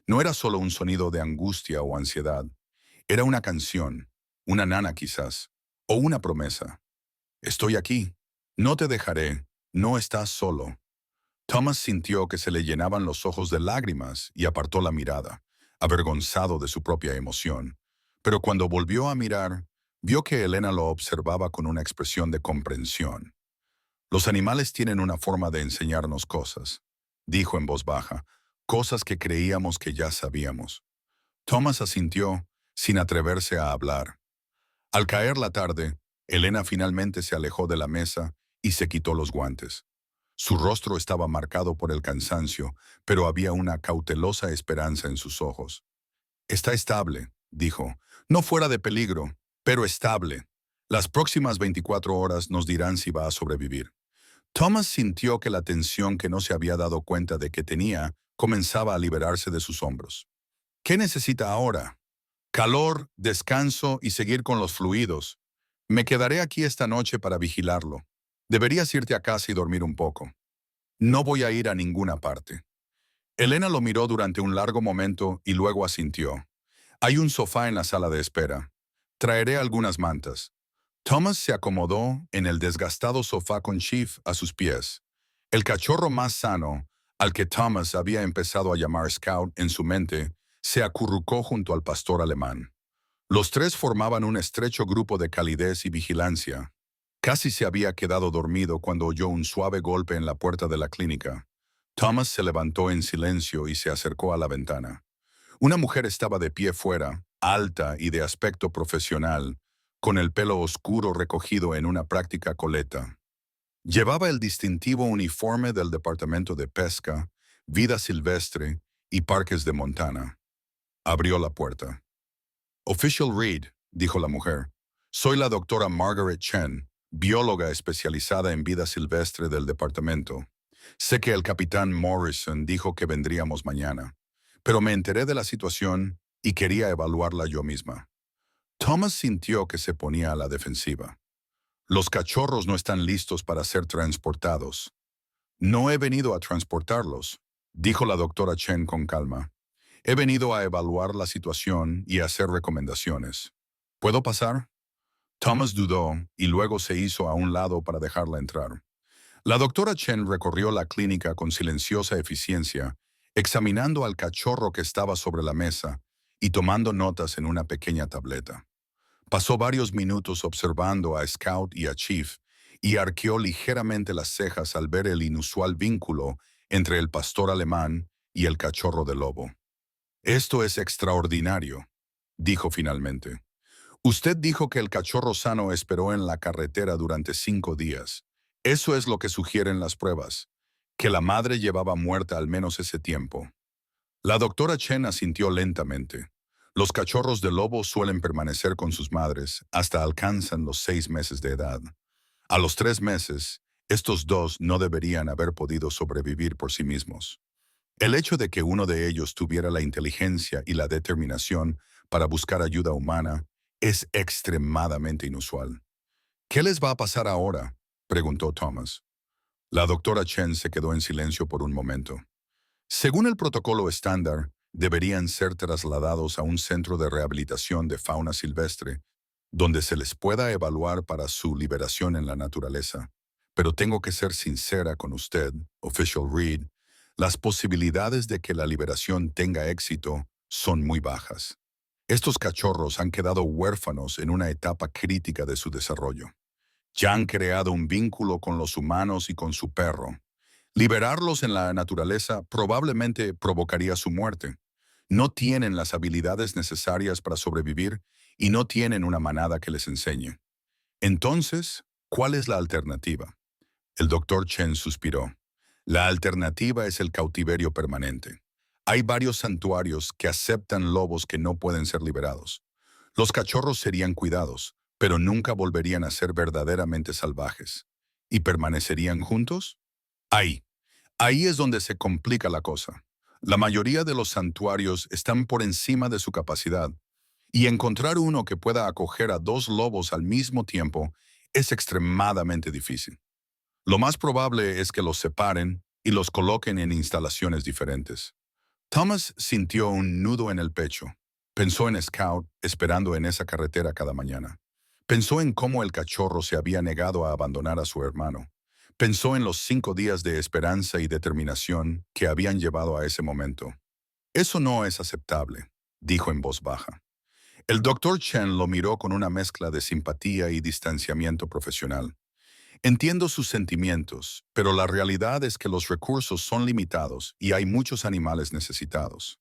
Speaker 1: No era solo un sonido de angustia o ansiedad. Era una canción, una nana quizás, o una promesa. Estoy aquí. No te dejaré. No estás solo. Thomas sintió que se le llenaban los ojos de lágrimas y apartó la mirada, avergonzado de su propia emoción. Pero cuando volvió a mirar, vio que Elena lo observaba con una expresión de comprensión. Los animales tienen una forma de enseñarnos cosas, dijo en voz baja, cosas que creíamos que ya sabíamos. Thomas asintió, sin atreverse a hablar. Al caer la tarde, Elena finalmente se alejó de la mesa y se quitó los guantes. Su rostro estaba marcado por el cansancio, pero había una cautelosa esperanza en sus ojos. Está estable, dijo. No fuera de peligro, pero estable. Las próximas 24 horas nos dirán si va a sobrevivir. Thomas sintió que la tensión que no se había dado cuenta de que tenía comenzaba a liberarse de sus hombros. ¿Qué necesita ahora? Calor, descanso y seguir con los fluidos. Me quedaré aquí esta noche para vigilarlo. Deberías irte a casa y dormir un poco. No voy a ir a ninguna parte. Elena lo miró durante un largo momento y luego asintió. Hay un sofá en la sala de espera. Traeré algunas mantas. Thomas se acomodó en el desgastado sofá con Chief a sus pies. El cachorro más sano, al que Thomas había empezado a llamar Scout en su mente, se acurrucó junto al pastor alemán. Los tres formaban un estrecho grupo de calidez y vigilancia. Casi se había quedado dormido cuando oyó un suave golpe en la puerta de la clínica. Thomas se levantó en silencio y se acercó a la ventana. Una mujer estaba de pie fuera, alta y de aspecto profesional, con el pelo oscuro recogido en una práctica coleta. Llevaba el distintivo uniforme del Departamento de Pesca, Vida Silvestre y Parques de Montana. Abrió la puerta. Official Reed, dijo la mujer. Soy la doctora Margaret Chen, bióloga especializada en vida silvestre del departamento. Sé que el capitán Morrison dijo que vendríamos mañana, pero me enteré de la situación y quería evaluarla yo misma. Thomas sintió que se ponía a la defensiva. Los cachorros no están listos para ser transportados. No he venido a transportarlos, dijo la doctora Chen con calma. He venido a evaluar la situación y a hacer recomendaciones. ¿Puedo pasar? Thomas dudó y luego se hizo a un lado para dejarla entrar. La doctora Chen recorrió la clínica con silenciosa eficiencia, examinando al cachorro que estaba sobre la mesa y tomando notas en una pequeña tableta. Pasó varios minutos observando a Scout y a Chief y arqueó ligeramente las cejas al ver el inusual vínculo entre el pastor alemán y el cachorro de lobo. Esto es extraordinario, dijo finalmente. Usted dijo que el cachorro sano esperó en la carretera durante 5 días. Eso es lo que sugieren las pruebas, que la madre llevaba muerta al menos ese tiempo. La doctora Chen asintió lentamente. Los cachorros de lobo suelen permanecer con sus madres hasta alcanzan los 6 meses de edad. A los 3 meses, estos dos no deberían haber podido sobrevivir por sí mismos. El hecho de que uno de ellos tuviera la inteligencia y la determinación para buscar ayuda humana es extremadamente inusual. ¿Qué les va a pasar ahora?, preguntó Thomas. La doctora Chen se quedó en silencio por un momento. Según el protocolo estándar, deberían ser trasladados a un centro de rehabilitación de fauna silvestre, donde se les pueda evaluar para su liberación en la naturaleza. Pero tengo que ser sincera con usted, Official Reed, las posibilidades de que la liberación tenga éxito son muy bajas. Estos cachorros han quedado huérfanos en una etapa crítica de su desarrollo. Ya han creado un vínculo con los humanos y con su perro. Liberarlos en la naturaleza probablemente provocaría su muerte. No tienen las habilidades necesarias para sobrevivir y no tienen una manada que les enseñe. Entonces, ¿cuál es la alternativa? El doctor Chen suspiró. La alternativa es el cautiverio permanente. Hay varios santuarios que aceptan lobos que no pueden ser liberados. Los cachorros serían cuidados, pero nunca volverían a ser verdaderamente salvajes. ¿Y permanecerían juntos? Ahí es donde se complica la cosa. La mayoría de los santuarios están por encima de su capacidad, y encontrar uno que pueda acoger a 2 lobos al mismo tiempo es extremadamente difícil. Lo más probable es que los separen y los coloquen en instalaciones diferentes. Thomas sintió un nudo en el pecho. Pensó en Scout esperando en esa carretera cada mañana. Pensó en cómo el cachorro se había negado a abandonar a su hermano. Pensó en los 5 días de esperanza y determinación que habían llevado a ese momento. Eso no es aceptable, dijo en voz baja. El doctor Chen lo miró con una mezcla de simpatía y distanciamiento profesional. Entiendo sus sentimientos, pero la realidad es que los recursos son limitados y hay muchos animales necesitados.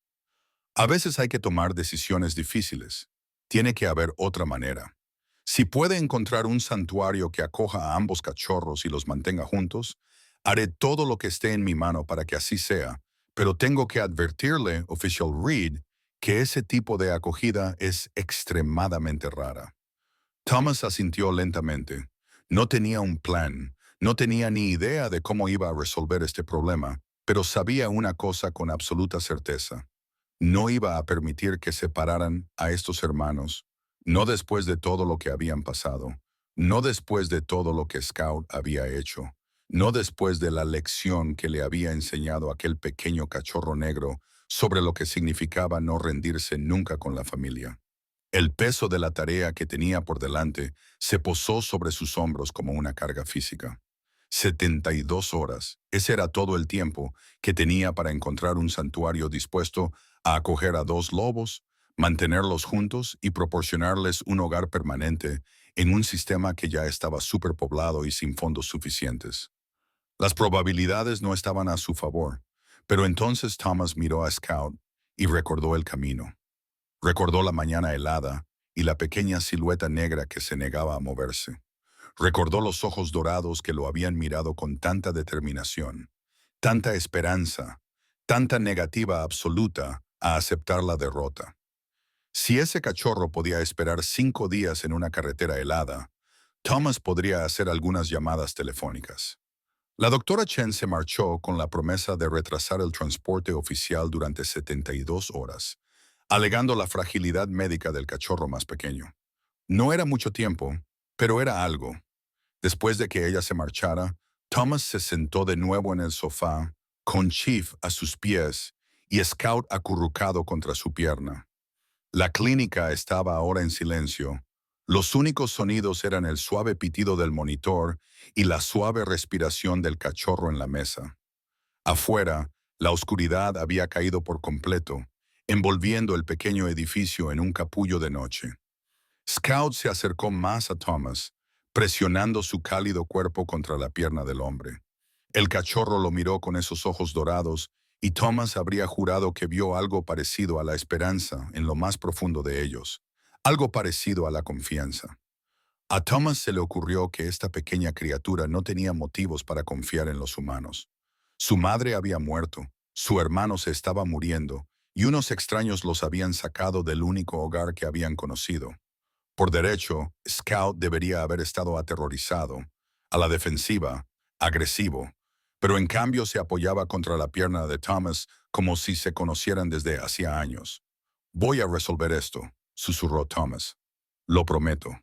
Speaker 1: A veces hay que tomar decisiones difíciles. Tiene que haber otra manera. Si puede encontrar un santuario que acoja a ambos cachorros y los mantenga juntos, haré todo lo que esté en mi mano para que así sea, pero tengo que advertirle, oficial Reed, que ese tipo de acogida es extremadamente rara. Thomas asintió lentamente. No tenía un plan, no tenía ni idea de cómo iba a resolver este problema, pero sabía una cosa con absoluta certeza. No iba a permitir que separaran a estos hermanos, no después de todo lo que habían pasado, no después de todo lo que Scout había hecho, no después de la lección que le había enseñado aquel pequeño cachorro negro sobre lo que significaba no rendirse nunca con la familia. El peso de la tarea que tenía por delante se posó sobre sus hombros como una carga física. 72 horas, ese era todo el tiempo que tenía para encontrar un santuario dispuesto a acoger a 2 lobos, mantenerlos juntos y proporcionarles un hogar permanente en un sistema que ya estaba superpoblado y sin fondos suficientes. Las probabilidades no estaban a su favor, pero entonces Thomas miró a Scout y recordó el camino. Recordó la mañana helada y la pequeña silueta negra que se negaba a moverse. Recordó los ojos dorados que lo habían mirado con tanta determinación, tanta esperanza, tanta negativa absoluta a aceptar la derrota. Si ese cachorro podía esperar 5 días en una carretera helada, Thomas podría hacer algunas llamadas telefónicas. La doctora Chen se marchó con la promesa de retrasar el transporte oficial durante 72 horas, alegando la fragilidad médica del cachorro más pequeño. No era mucho tiempo, pero era algo. Después de que ella se marchara, Thomas se sentó de nuevo en el sofá, con Chief a sus pies y Scout acurrucado contra su pierna. La clínica estaba ahora en silencio. Los únicos sonidos eran el suave pitido del monitor y la suave respiración del cachorro en la mesa. Afuera, la oscuridad había caído por completo, envolviendo el pequeño edificio en un capullo de noche. Scout se acercó más a Thomas, presionando su cálido cuerpo contra la pierna del hombre. El cachorro lo miró con esos ojos dorados y Thomas habría jurado que vio algo parecido a la esperanza en lo más profundo de ellos, algo parecido a la confianza. A Thomas se le ocurrió que esta pequeña criatura no tenía motivos para confiar en los humanos. Su madre había muerto, su hermano se estaba muriendo, y unos extraños los habían sacado del único hogar que habían conocido. Por derecho, Scout debería haber estado aterrorizado, a la defensiva, agresivo, pero en cambio se apoyaba contra la pierna de Thomas como si se conocieran desde hacía años. «Voy a resolver esto», susurró Thomas. «Lo prometo».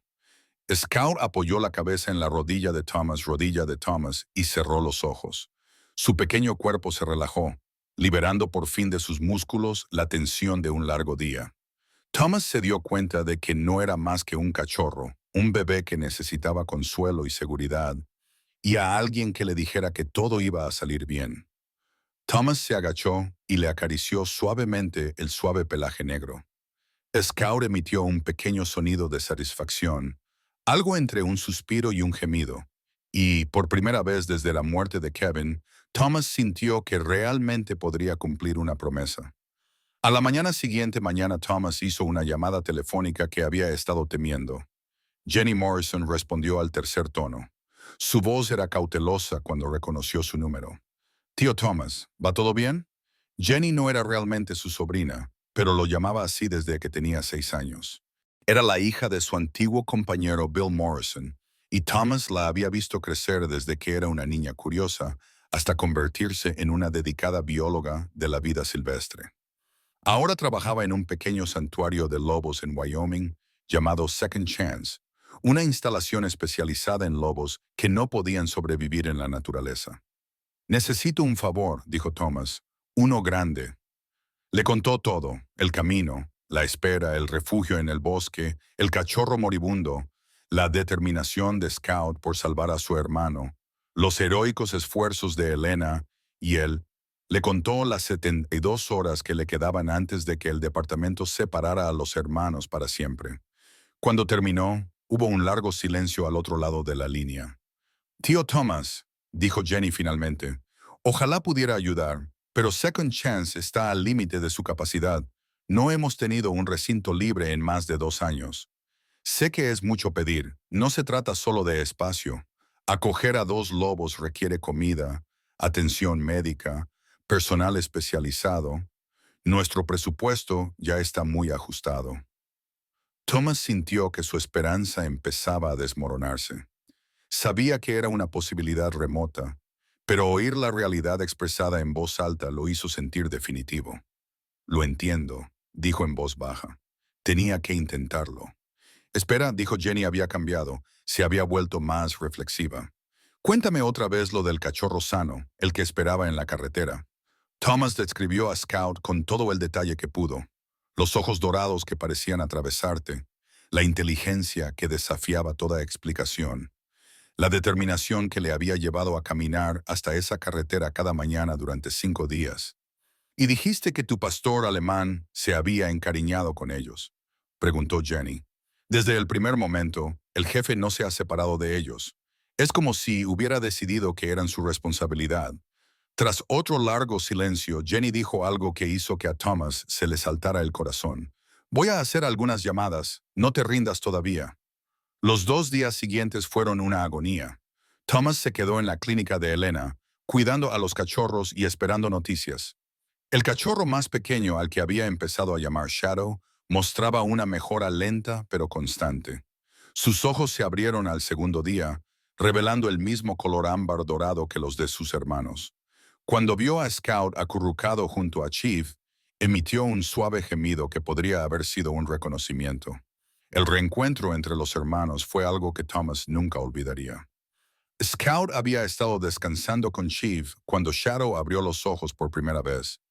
Speaker 1: Scout apoyó la cabeza en la rodilla de Thomas, y cerró los ojos. Su pequeño cuerpo se relajó, liberando por fin de sus músculos la tensión de un largo día. Thomas se dio cuenta de que no era más que un cachorro, un bebé que necesitaba consuelo y seguridad, y a alguien que le dijera que todo iba a salir bien. Thomas se agachó y le acarició suavemente el suave pelaje negro. Scout emitió un pequeño sonido de satisfacción, algo entre un suspiro y un gemido, y, por primera vez desde la muerte de Kevin, Thomas sintió que realmente podría cumplir una promesa. A la mañana siguiente, Thomas hizo una llamada telefónica que había estado temiendo. Jenny Morrison respondió al tercer tono. Su voz era cautelosa cuando reconoció su número. «Tío Thomas, ¿va todo bien?» Jenny no era realmente su sobrina, pero lo llamaba así desde que tenía 6 años. Era la hija de su antiguo compañero Bill Morrison, y Thomas la había visto crecer desde que era una niña curiosa hasta convertirse en una dedicada bióloga de la vida silvestre. Ahora trabajaba en un pequeño santuario de lobos en Wyoming llamado Second Chance, una instalación especializada en lobos que no podían sobrevivir en la naturaleza. Necesito un favor, dijo Thomas. Uno grande. Le contó todo, el camino, la espera, el refugio en el bosque, el cachorro moribundo, la determinación de Scout por salvar a su hermano, los heroicos esfuerzos de Elena y él. Le contó las 72 horas que le quedaban antes de que el departamento separara a los hermanos para siempre. Cuando terminó, hubo un largo silencio al otro lado de la línea. Tío Thomas, dijo Jenny finalmente, ojalá pudiera ayudar, pero Second Chance está al límite de su capacidad. No hemos tenido un recinto libre en más de 2 años. Sé que es mucho pedir, no se trata solo de espacio. Acoger a 2 lobos requiere comida, atención médica, personal especializado. Nuestro presupuesto ya está muy ajustado. Thomas sintió que su esperanza empezaba a desmoronarse. Sabía que era una posibilidad remota, pero oír la realidad expresada en voz alta lo hizo sentir definitivo. Lo entiendo, dijo en voz baja. Tenía que intentarlo. Espera, dijo Jenny, había cambiado, se había vuelto más reflexiva. Cuéntame otra vez lo del cachorro sano, el que esperaba en la carretera. Thomas describió a Scout con todo el detalle que pudo. Los ojos dorados que parecían atravesarte, la inteligencia que desafiaba toda explicación, la determinación que le había llevado a caminar hasta esa carretera cada mañana durante 5 días. ¿Y dijiste que tu pastor alemán se había encariñado con ellos?, preguntó Jenny. Desde el primer momento, el jefe no se ha separado de ellos. Es como si hubiera decidido que eran su responsabilidad. Tras otro largo silencio, Jenny dijo algo que hizo que a Thomas se le saltara el corazón. Voy a hacer algunas llamadas, no te rindas todavía. Los 2 días siguientes fueron una agonía. Thomas se quedó en la clínica de Elena, cuidando a los cachorros y esperando noticias. El cachorro más pequeño, al que había empezado a llamar Shadow, mostraba una mejora lenta pero constante. Sus ojos se abrieron al segundo día, revelando el mismo color ámbar dorado que los de sus hermanos. Cuando vio a Scout acurrucado junto a Chief, emitió un suave gemido que podría haber sido un reconocimiento. El reencuentro entre los hermanos fue algo que Thomas nunca olvidaría. Scout había estado descansando con Chief cuando Shadow abrió los ojos por primera vez.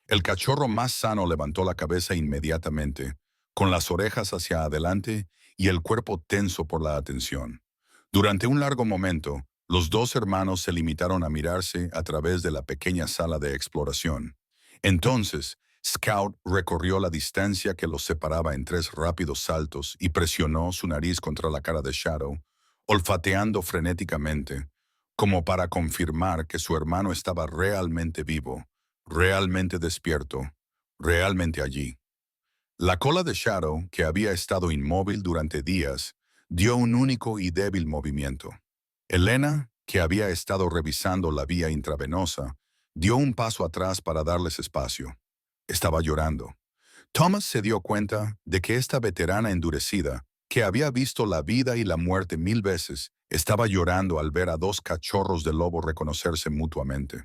Speaker 1: El cachorro más sano levantó la cabeza inmediatamente, con las orejas hacia adelante y el cuerpo tenso por la atención. Durante un largo momento, los 2 hermanos se limitaron a mirarse a través de la pequeña sala de exploración. Entonces, Scout recorrió la distancia que los separaba en 3 rápidos saltos y presionó su nariz contra la cara de Shadow, olfateando frenéticamente, como para confirmar que su hermano estaba realmente vivo, realmente despierto, realmente allí. La cola de Shadow, que había estado inmóvil durante días, dio un único y débil movimiento. Elena, que había estado revisando la vía intravenosa, dio un paso atrás para darles espacio. Estaba llorando. Thomas se dio cuenta de que esta veterana endurecida, que había visto la vida y la muerte 1000 veces, estaba llorando al ver a 2 cachorros de lobo reconocerse mutuamente.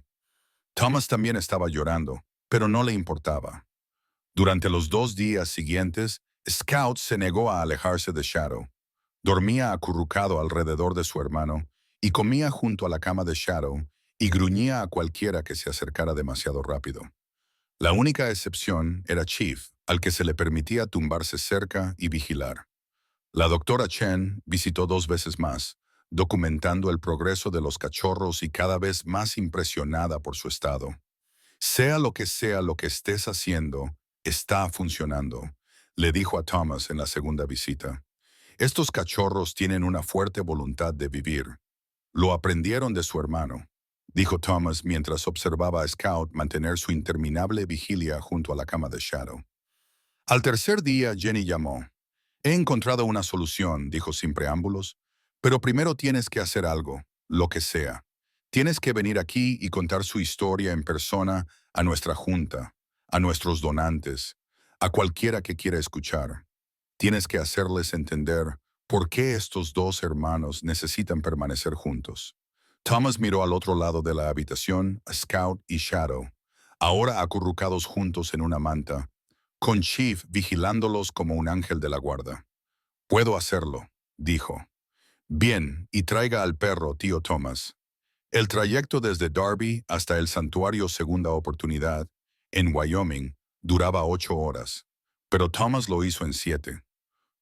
Speaker 1: Thomas también estaba llorando, pero no le importaba. Durante los 2 días siguientes, Scout se negó a alejarse de Shadow. Dormía acurrucado alrededor de su hermano y comía junto a la cama de Shadow y gruñía a cualquiera que se acercara demasiado rápido. La única excepción era Chief, al que se le permitía tumbarse cerca y vigilar. La doctora Chen visitó 2 veces más, documentando el progreso de los cachorros y cada vez más impresionada por su estado. Sea lo que estés haciendo, está funcionando, le dijo a Thomas en la segunda visita. Estos cachorros tienen una fuerte voluntad de vivir. Lo aprendieron de su hermano, dijo Thomas mientras observaba a Scout mantener su interminable vigilia junto a la cama de Shadow. Al tercer día, Jenny llamó. He encontrado una solución, dijo sin preámbulos, pero primero tienes que hacer algo, lo que sea. Tienes que venir aquí y contar su historia en persona a nuestra junta, a nuestros donantes, a cualquiera que quiera escuchar. Tienes que hacerles entender por qué estos 2 hermanos necesitan permanecer juntos. Thomas miró al otro lado de la habitación a Scout y Shadow, ahora acurrucados juntos en una manta, con Chief vigilándolos como un ángel de la guarda. Puedo hacerlo, dijo. Bien, y traiga al perro, tío Thomas. El trayecto desde Darby hasta el santuario Segunda Oportunidad, en Wyoming, duraba 8 horas, pero Thomas lo hizo en 7.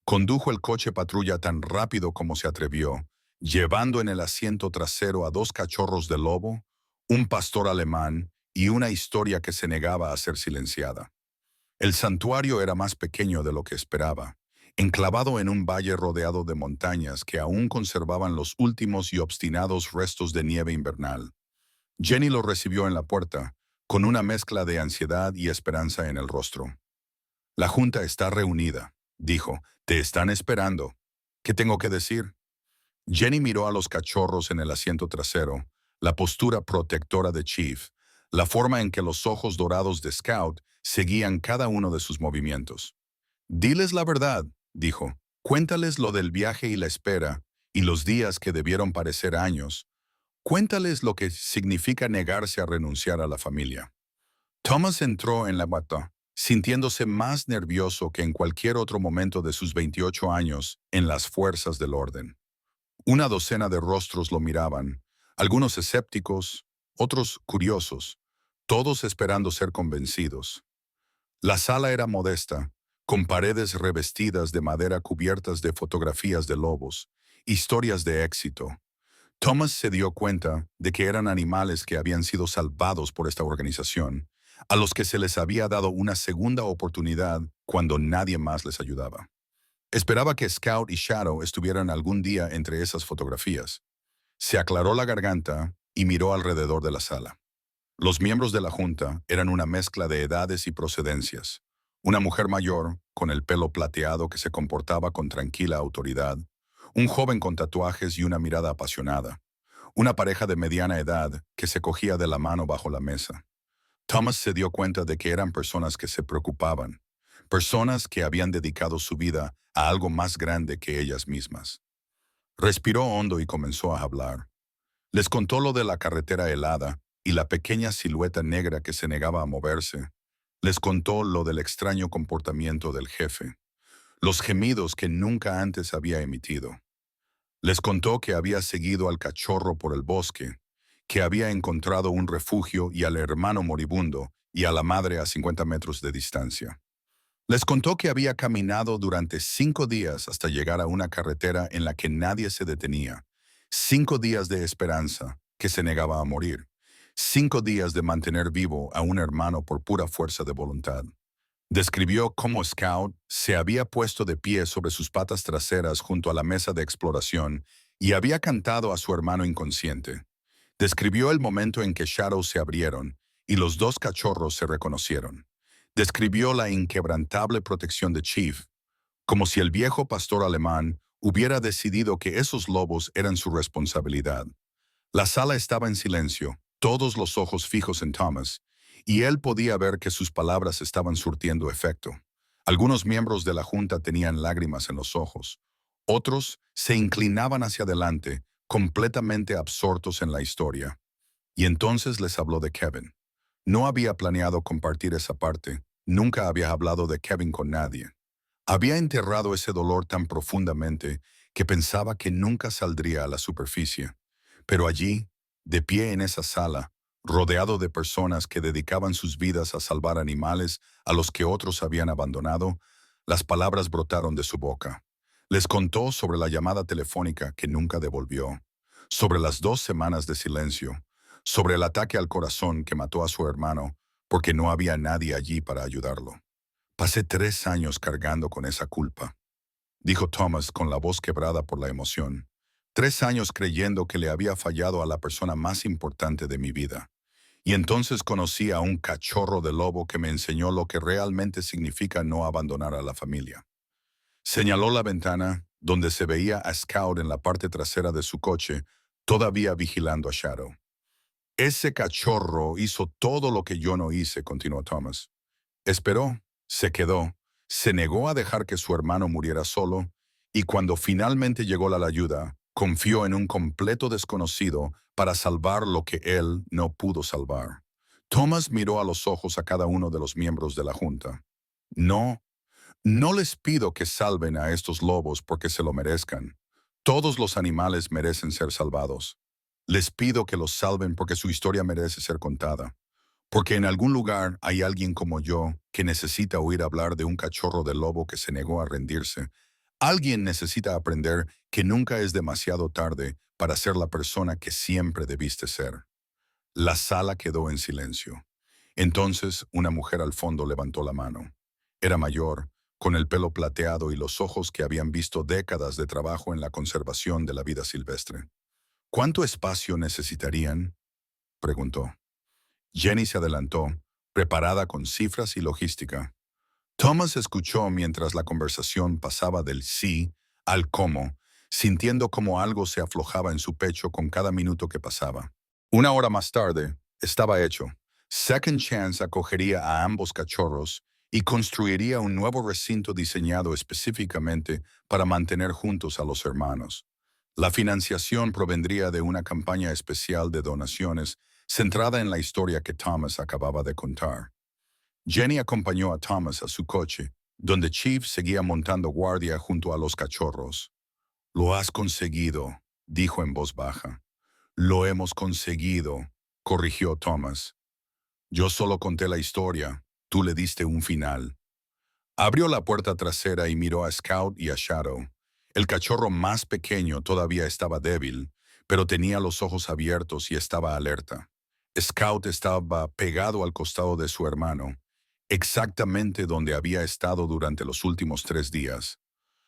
Speaker 1: Condujo el coche patrulla tan rápido como se atrevió, llevando en el asiento trasero a 2 cachorros de lobo, un pastor alemán y una historia que se negaba a ser silenciada. El santuario era más pequeño de lo que esperaba, enclavado en un valle rodeado de montañas que aún conservaban los últimos y obstinados restos de nieve invernal. Jenny lo recibió en la puerta, con una mezcla de ansiedad y esperanza en el rostro. «La junta está reunida», dijo. «Te están esperando». «¿Qué tengo que decir?». Jenny miró a los cachorros en el asiento trasero, la postura protectora de Chief, la forma en que los ojos dorados de Scout seguían cada uno de sus movimientos. «Diles la verdad», dijo. «Cuéntales lo del viaje y la espera, y los días que debieron parecer años. Cuéntales lo que significa negarse a renunciar a la familia». Thomas entró en la bata, sintiéndose más nervioso que en cualquier otro momento de sus 28 años en las fuerzas del orden. Una docena de rostros lo miraban, algunos escépticos, otros curiosos, todos esperando ser convencidos. La sala era modesta, con paredes revestidas de madera cubiertas de fotografías de lobos, historias de éxito. Thomas se dio cuenta de que eran animales que habían sido salvados por esta organización, a los que se les había dado una segunda oportunidad cuando nadie más les ayudaba. Esperaba que Scout y Shadow estuvieran algún día entre esas fotografías. Se aclaró la garganta y miró alrededor de la sala. Los miembros de la junta eran una mezcla de edades y procedencias. Una mujer mayor, con el pelo plateado que se comportaba con tranquila autoridad, un joven con tatuajes y una mirada apasionada, una pareja de mediana edad que se cogía de la mano bajo la mesa. Thomas se dio cuenta de que eran personas que se preocupaban, personas que habían dedicado su vida a algo más grande que ellas mismas. Respiró hondo y comenzó a hablar. Les contó lo de la carretera helada y la pequeña silueta negra que se negaba a moverse. Les contó lo del extraño comportamiento del jefe, los gemidos que nunca antes había emitido. Les contó que había seguido al cachorro por el bosque, que había encontrado un refugio y al hermano moribundo y a la madre a 50 metros de distancia. Les contó que había caminado durante 5 días hasta llegar a una carretera en la que nadie se detenía. 5 días de esperanza, que se negaba a morir. 5 días de mantener vivo a un hermano por pura fuerza de voluntad. Describió cómo Scout se había puesto de pie sobre sus patas traseras junto a la mesa de exploración y había cantado a su hermano inconsciente. Describió el momento en que Shadow se abrieron y los 2 cachorros se reconocieron. Describió la inquebrantable protección de Chief, como si el viejo pastor alemán hubiera decidido que esos lobos eran su responsabilidad. La sala estaba en silencio, todos los ojos fijos en Thomas, y él podía ver que sus palabras estaban surtiendo efecto. Algunos miembros de la junta tenían lágrimas en los ojos. Otros se inclinaban hacia adelante, completamente absortos en la historia. Y entonces les habló de Kevin. No había planeado compartir esa parte, nunca había hablado de Kevin con nadie. Había enterrado ese dolor tan profundamente que pensaba que nunca saldría a la superficie. Pero allí, de pie en esa sala, rodeado de personas que dedicaban sus vidas a salvar animales a los que otros habían abandonado, las palabras brotaron de su boca. Les contó sobre la llamada telefónica que nunca devolvió, sobre las 2 semanas de silencio, sobre el ataque al corazón que mató a su hermano porque no había nadie allí para ayudarlo. «Pasé 3 años cargando con esa culpa», dijo Thomas con la voz quebrada por la emoción. 3 años creyendo que le había fallado a la persona más importante de mi vida. Y entonces conocí a un cachorro de lobo que me enseñó lo que realmente significa no abandonar a la familia. Señaló la ventana, donde se veía a Scout en la parte trasera de su coche, todavía vigilando a Shadow. «Ese cachorro hizo todo lo que yo no hice», continuó Thomas. Esperó, se quedó, se negó a dejar que su hermano muriera solo, y cuando finalmente llegó la ayuda, confió en un completo desconocido para salvar lo que él no pudo salvar. Thomas miró a los ojos a cada uno de los miembros de la junta. «No, no les pido que salven a estos lobos porque se lo merezcan. Todos los animales merecen ser salvados. Les pido que los salven porque su historia merece ser contada. Porque en algún lugar hay alguien como yo que necesita oír hablar de un cachorro de lobo que se negó a rendirse. Alguien necesita aprender que nunca es demasiado tarde para ser la persona que siempre debiste ser. La sala quedó en silencio. Entonces una mujer al fondo levantó la mano. Era mayor, con el pelo plateado y los ojos que habían visto décadas de trabajo en la conservación de la vida silvestre. ¿Cuánto espacio necesitarían?, preguntó. Jenny se adelantó, preparada con cifras y logística. Thomas escuchó mientras la conversación pasaba del sí al cómo, sintiendo como algo se aflojaba en su pecho con cada minuto que pasaba. Una hora más tarde, estaba hecho. Second Chance acogería a ambos cachorros y construiría un nuevo recinto diseñado específicamente para mantener juntos a los hermanos. La financiación provendría de una campaña especial de donaciones centrada en la historia que Thomas acababa de contar. Jenny acompañó a Thomas a su coche, donde Chief seguía montando guardia junto a los cachorros. «Lo has conseguido», dijo en voz baja. «Lo hemos conseguido», corrigió Thomas. «Yo solo conté la historia, tú le diste un final». Abrió la puerta trasera y miró a Scout y a Shadow. El cachorro más pequeño todavía estaba débil, pero tenía los ojos abiertos y estaba alerta. Scout estaba pegado al costado de su hermano, exactamente donde había estado durante los últimos 3 días.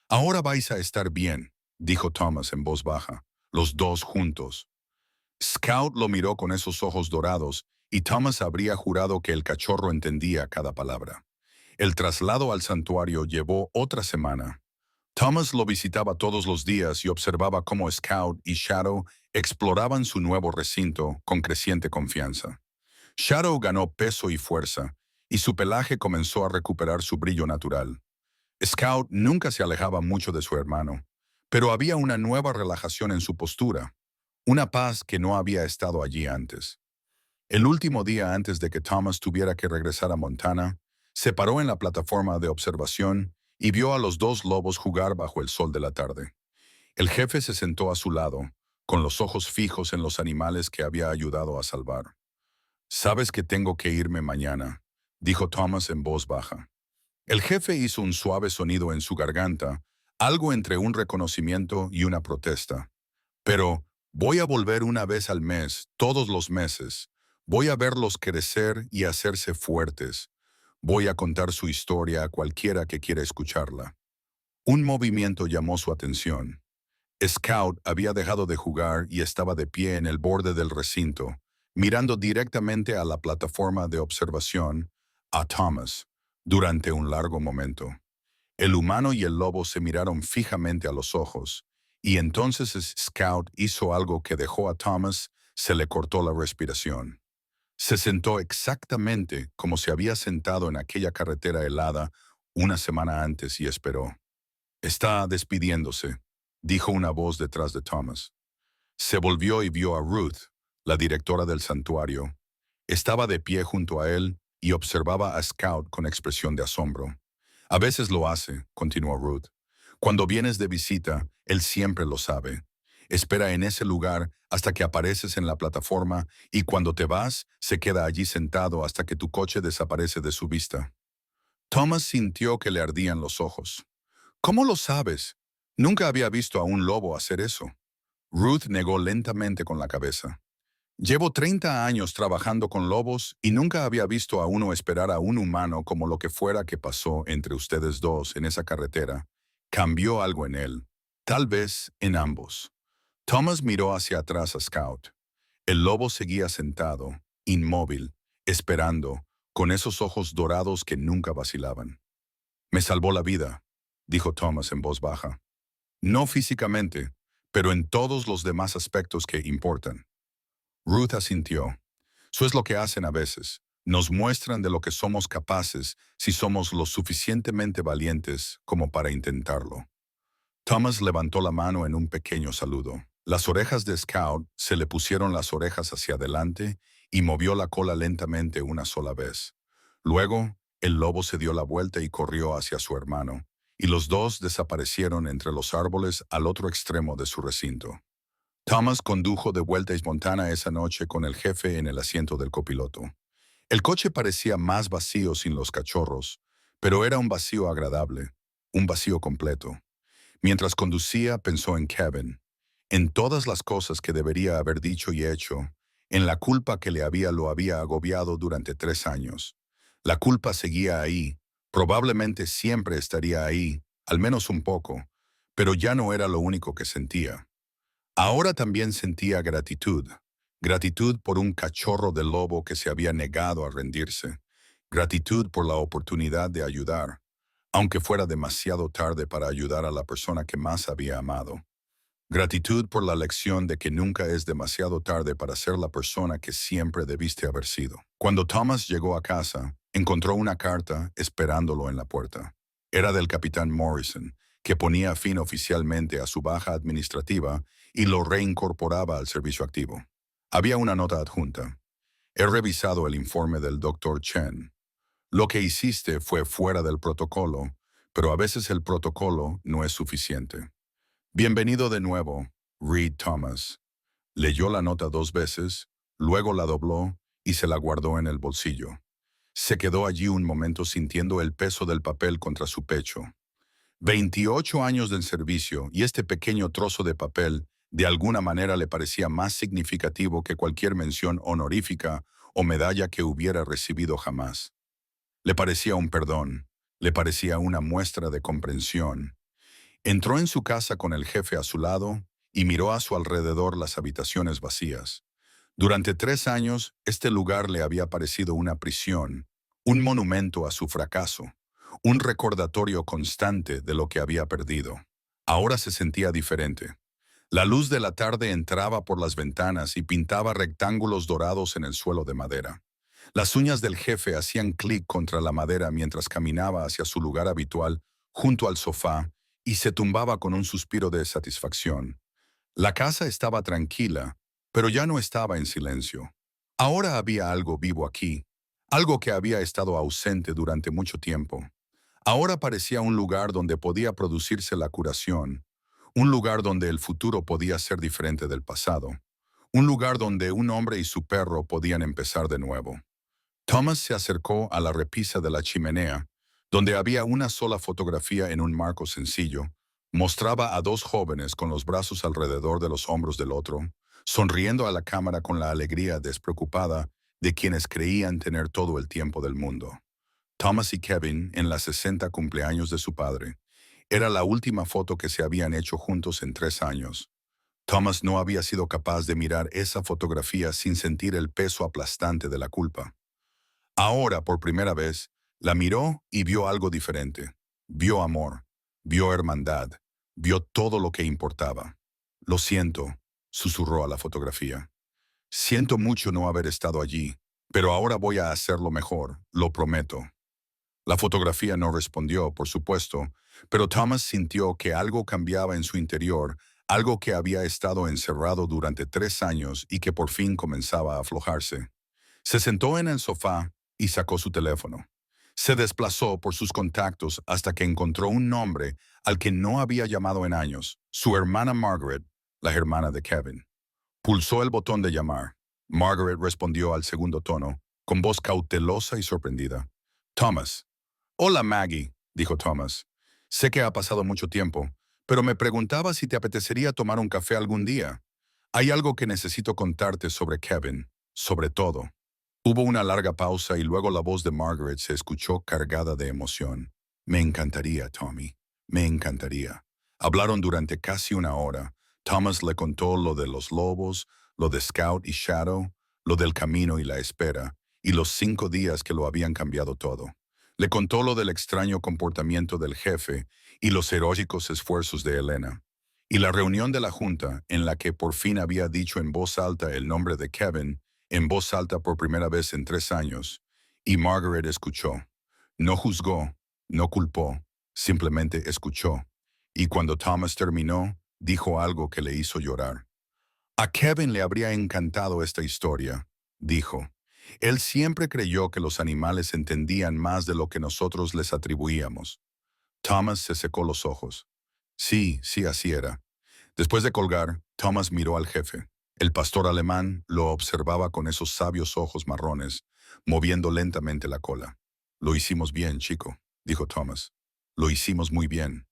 Speaker 1: «Ahora vais a estar bien», dijo Thomas en voz baja, los dos juntos. Scout lo miró con esos ojos dorados y Thomas habría jurado que el cachorro entendía cada palabra. El traslado al santuario llevó otra semana. Thomas lo visitaba todos los días y observaba cómo Scout y Shadow exploraban su nuevo recinto con creciente confianza. Shadow ganó peso y fuerza, y su pelaje comenzó a recuperar su brillo natural. Scout nunca se alejaba mucho de su hermano, pero había una nueva relajación en su postura, una paz que no había estado allí antes. El último día antes de que Thomas tuviera que regresar a Montana, se paró en la plataforma de observación y vio a los dos lobos jugar bajo el sol de la tarde. El jefe se sentó a su lado, con los ojos fijos en los animales que había ayudado a salvar. «Sabes que tengo que irme mañana», dijo Thomas en voz baja. El jefe hizo un suave sonido en su garganta, algo entre un reconocimiento y una protesta. «Pero voy a volver una vez al mes, todos los meses. Voy a verlos crecer y hacerse fuertes. Voy a contar su historia a cualquiera que quiera escucharla». Un movimiento llamó su atención. Scout había dejado de jugar y estaba de pie en el borde del recinto, mirando directamente a la plataforma de observación, a Thomas, durante un largo momento. El humano y el lobo se miraron fijamente a los ojos, y entonces Scout hizo algo que dejó a Thomas, se le cortó la respiración. Se sentó exactamente como se había sentado en aquella carretera helada una semana antes y esperó. «Está despidiéndose», dijo una voz detrás de Thomas. Se volvió y vio a Ruth, la directora del santuario. Estaba de pie junto a él y observaba a Scout con expresión de asombro. «A veces lo hace», continuó Ruth. «Cuando vienes de visita, él siempre lo sabe. Espera en ese lugar hasta que apareces en la plataforma y cuando te vas, se queda allí sentado hasta que tu coche desaparece de su vista». Thomas sintió que le ardían los ojos. «¿Cómo lo sabes? Nunca había visto a un lobo hacer eso». Ruth negó lentamente con la cabeza. «Llevo 30 años trabajando con lobos y nunca había visto a uno esperar a un humano como lo que fuera que pasó entre ustedes dos en esa carretera. Cambió algo en él, tal vez en ambos». Thomas miró hacia atrás a Scout. El lobo seguía sentado, inmóvil, esperando, con esos ojos dorados que nunca vacilaban. «Me salvó la vida», dijo Thomas en voz baja. «No físicamente, pero en todos los demás aspectos que importan». Ruth asintió. «Eso es lo que hacen a veces. Nos muestran de lo que somos capaces si somos lo suficientemente valientes como para intentarlo». Thomas levantó la mano en un pequeño saludo. Las orejas de Scout se le pusieron las orejas hacia adelante y movió la cola lentamente una sola vez. Luego, el lobo se dio la vuelta y corrió hacia su hermano, y los dos desaparecieron entre los árboles al otro extremo de su recinto. Thomas condujo de vuelta a East Montana esa noche con el jefe en el asiento del copiloto. El coche parecía más vacío sin los cachorros, pero era un vacío agradable, un vacío completo. Mientras conducía, pensó en Kevin, en todas las cosas que debería haber dicho y hecho, en la culpa que lo había agobiado durante 3 años. La culpa seguía ahí, probablemente siempre estaría ahí, al menos un poco, pero ya no era lo único que sentía. Ahora también sentía gratitud, gratitud por un cachorro de lobo que se había negado a rendirse, gratitud por la oportunidad de ayudar, aunque fuera demasiado tarde para ayudar a la persona que más había amado. Gratitud por la lección de que nunca es demasiado tarde para ser la persona que siempre debiste haber sido. Cuando Thomas llegó a casa, encontró una carta esperándolo en la puerta. Era del capitán Morrison, que ponía fin oficialmente a su baja administrativa y lo reincorporaba al servicio activo. Había una nota adjunta. He revisado el informe del Dr. Chen. Lo que hiciste fue fuera del protocolo, pero a veces el protocolo no es suficiente. Bienvenido de nuevo, Reed Thomas. Leyó la nota 2 veces, luego la dobló y se la guardó en el bolsillo. Se quedó allí un momento sintiendo el peso del papel contra su pecho. 28 años de servicio y este pequeño trozo de papel de alguna manera le parecía más significativo que cualquier mención honorífica o medalla que hubiera recibido jamás. Le parecía un perdón, le parecía una muestra de comprensión. Entró en su casa con el jefe a su lado y miró a su alrededor las habitaciones vacías. Durante 3 años, este lugar le había parecido una prisión, un monumento a su fracaso, un recordatorio constante de lo que había perdido. Ahora se sentía diferente. La luz de la tarde entraba por las ventanas y pintaba rectángulos dorados en el suelo de madera. Las uñas del jefe hacían clic contra la madera mientras caminaba hacia su lugar habitual, junto al sofá, y se tumbaba con un suspiro de satisfacción. La casa estaba tranquila, pero ya no estaba en silencio. Ahora había algo vivo aquí, algo que había estado ausente durante mucho tiempo. Ahora parecía un lugar donde podía producirse la curación, un lugar donde el futuro podía ser diferente del pasado, un lugar donde un hombre y su perro podían empezar de nuevo. Thomas se acercó a la repisa de la chimenea, donde había una sola fotografía en un marco sencillo. Mostraba a dos jóvenes con los brazos alrededor de los hombros del otro, sonriendo a la cámara con la alegría despreocupada de quienes creían tener todo el tiempo del mundo. Thomas y Kevin en las 60 cumpleaños de su padre. Era la última foto que se habían hecho juntos en 3 años. Thomas no había sido capaz de mirar esa fotografía sin sentir el peso aplastante de la culpa. Ahora, por primera vez, la miró y vio algo diferente. Vio amor, vio hermandad, vio todo lo que importaba. Lo siento, susurró a la fotografía. Siento mucho no haber estado allí, pero ahora voy a hacerlo mejor, lo prometo. La fotografía no respondió, por supuesto, pero Thomas sintió que algo cambiaba en su interior, algo que había estado encerrado durante 3 años y que por fin comenzaba a aflojarse. Se sentó en el sofá y sacó su teléfono. Se desplazó por sus contactos hasta que encontró un nombre al que no había llamado en años, su hermana Margaret, la hermana de Kevin. Pulsó el botón de llamar. Margaret respondió al segundo tono, con voz cautelosa y sorprendida. Thomas. Hola Maggie, dijo Thomas. Sé que ha pasado mucho tiempo, pero me preguntaba si te apetecería tomar un café algún día. Hay algo que necesito contarte sobre Kevin, sobre todo. Hubo una larga pausa y luego la voz de Margaret se escuchó cargada de emoción. Me encantaría, Tommy. Me encantaría. Hablaron durante casi una hora. Thomas le contó lo de los lobos, lo de Scout y Shadow, lo del camino y la espera, y los 5 días que lo habían cambiado todo. Le contó lo del extraño comportamiento del jefe y los heroicos esfuerzos de Elena. Y la reunión de la junta, en la que por fin había dicho en voz alta el nombre de Kevin, en voz alta por primera vez en 3 años, y Margaret escuchó. No juzgó, no culpó, simplemente escuchó. Y cuando Thomas terminó, dijo algo que le hizo llorar. A Kevin le habría encantado esta historia, dijo. Él siempre creyó que los animales entendían más de lo que nosotros les atribuíamos. Thomas se secó los ojos. Sí, así era. Después de colgar, Thomas miró al jefe. El pastor alemán lo observaba con esos sabios ojos marrones, moviendo lentamente la cola. Lo hicimos bien, chico, dijo Thomas. Lo hicimos muy bien.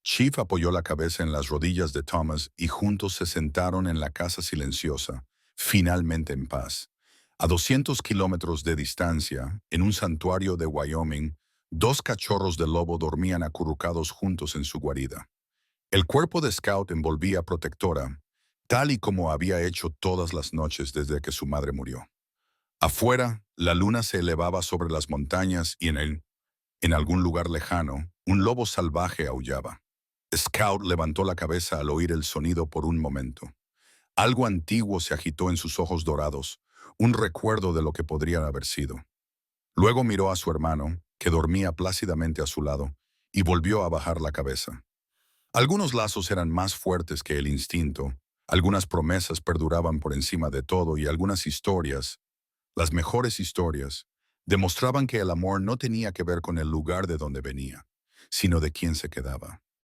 Speaker 1: Chief apoyó la cabeza en las rodillas de Thomas y juntos se sentaron en la casa silenciosa, finalmente en paz. A 200 kilómetros de distancia, en un santuario de Wyoming, dos cachorros de lobo dormían acurrucados juntos en su guarida. El cuerpo de Scout envolvía protectora, tal y como había hecho todas las noches desde que su madre murió. Afuera, la luna se elevaba sobre las montañas y en algún lugar lejano, un lobo salvaje aullaba. Scout levantó la cabeza al oír el sonido por un momento. Algo antiguo se agitó en sus ojos dorados, un recuerdo de lo que podría haber sido. Luego miró a su hermano, que dormía plácidamente a su lado, y volvió a bajar la cabeza. Algunos lazos eran más fuertes que el instinto, algunas promesas perduraban por encima de todo y algunas historias, las mejores historias, demostraban que el amor no tenía que ver con el lugar de donde venía, sino de quién se quedaba.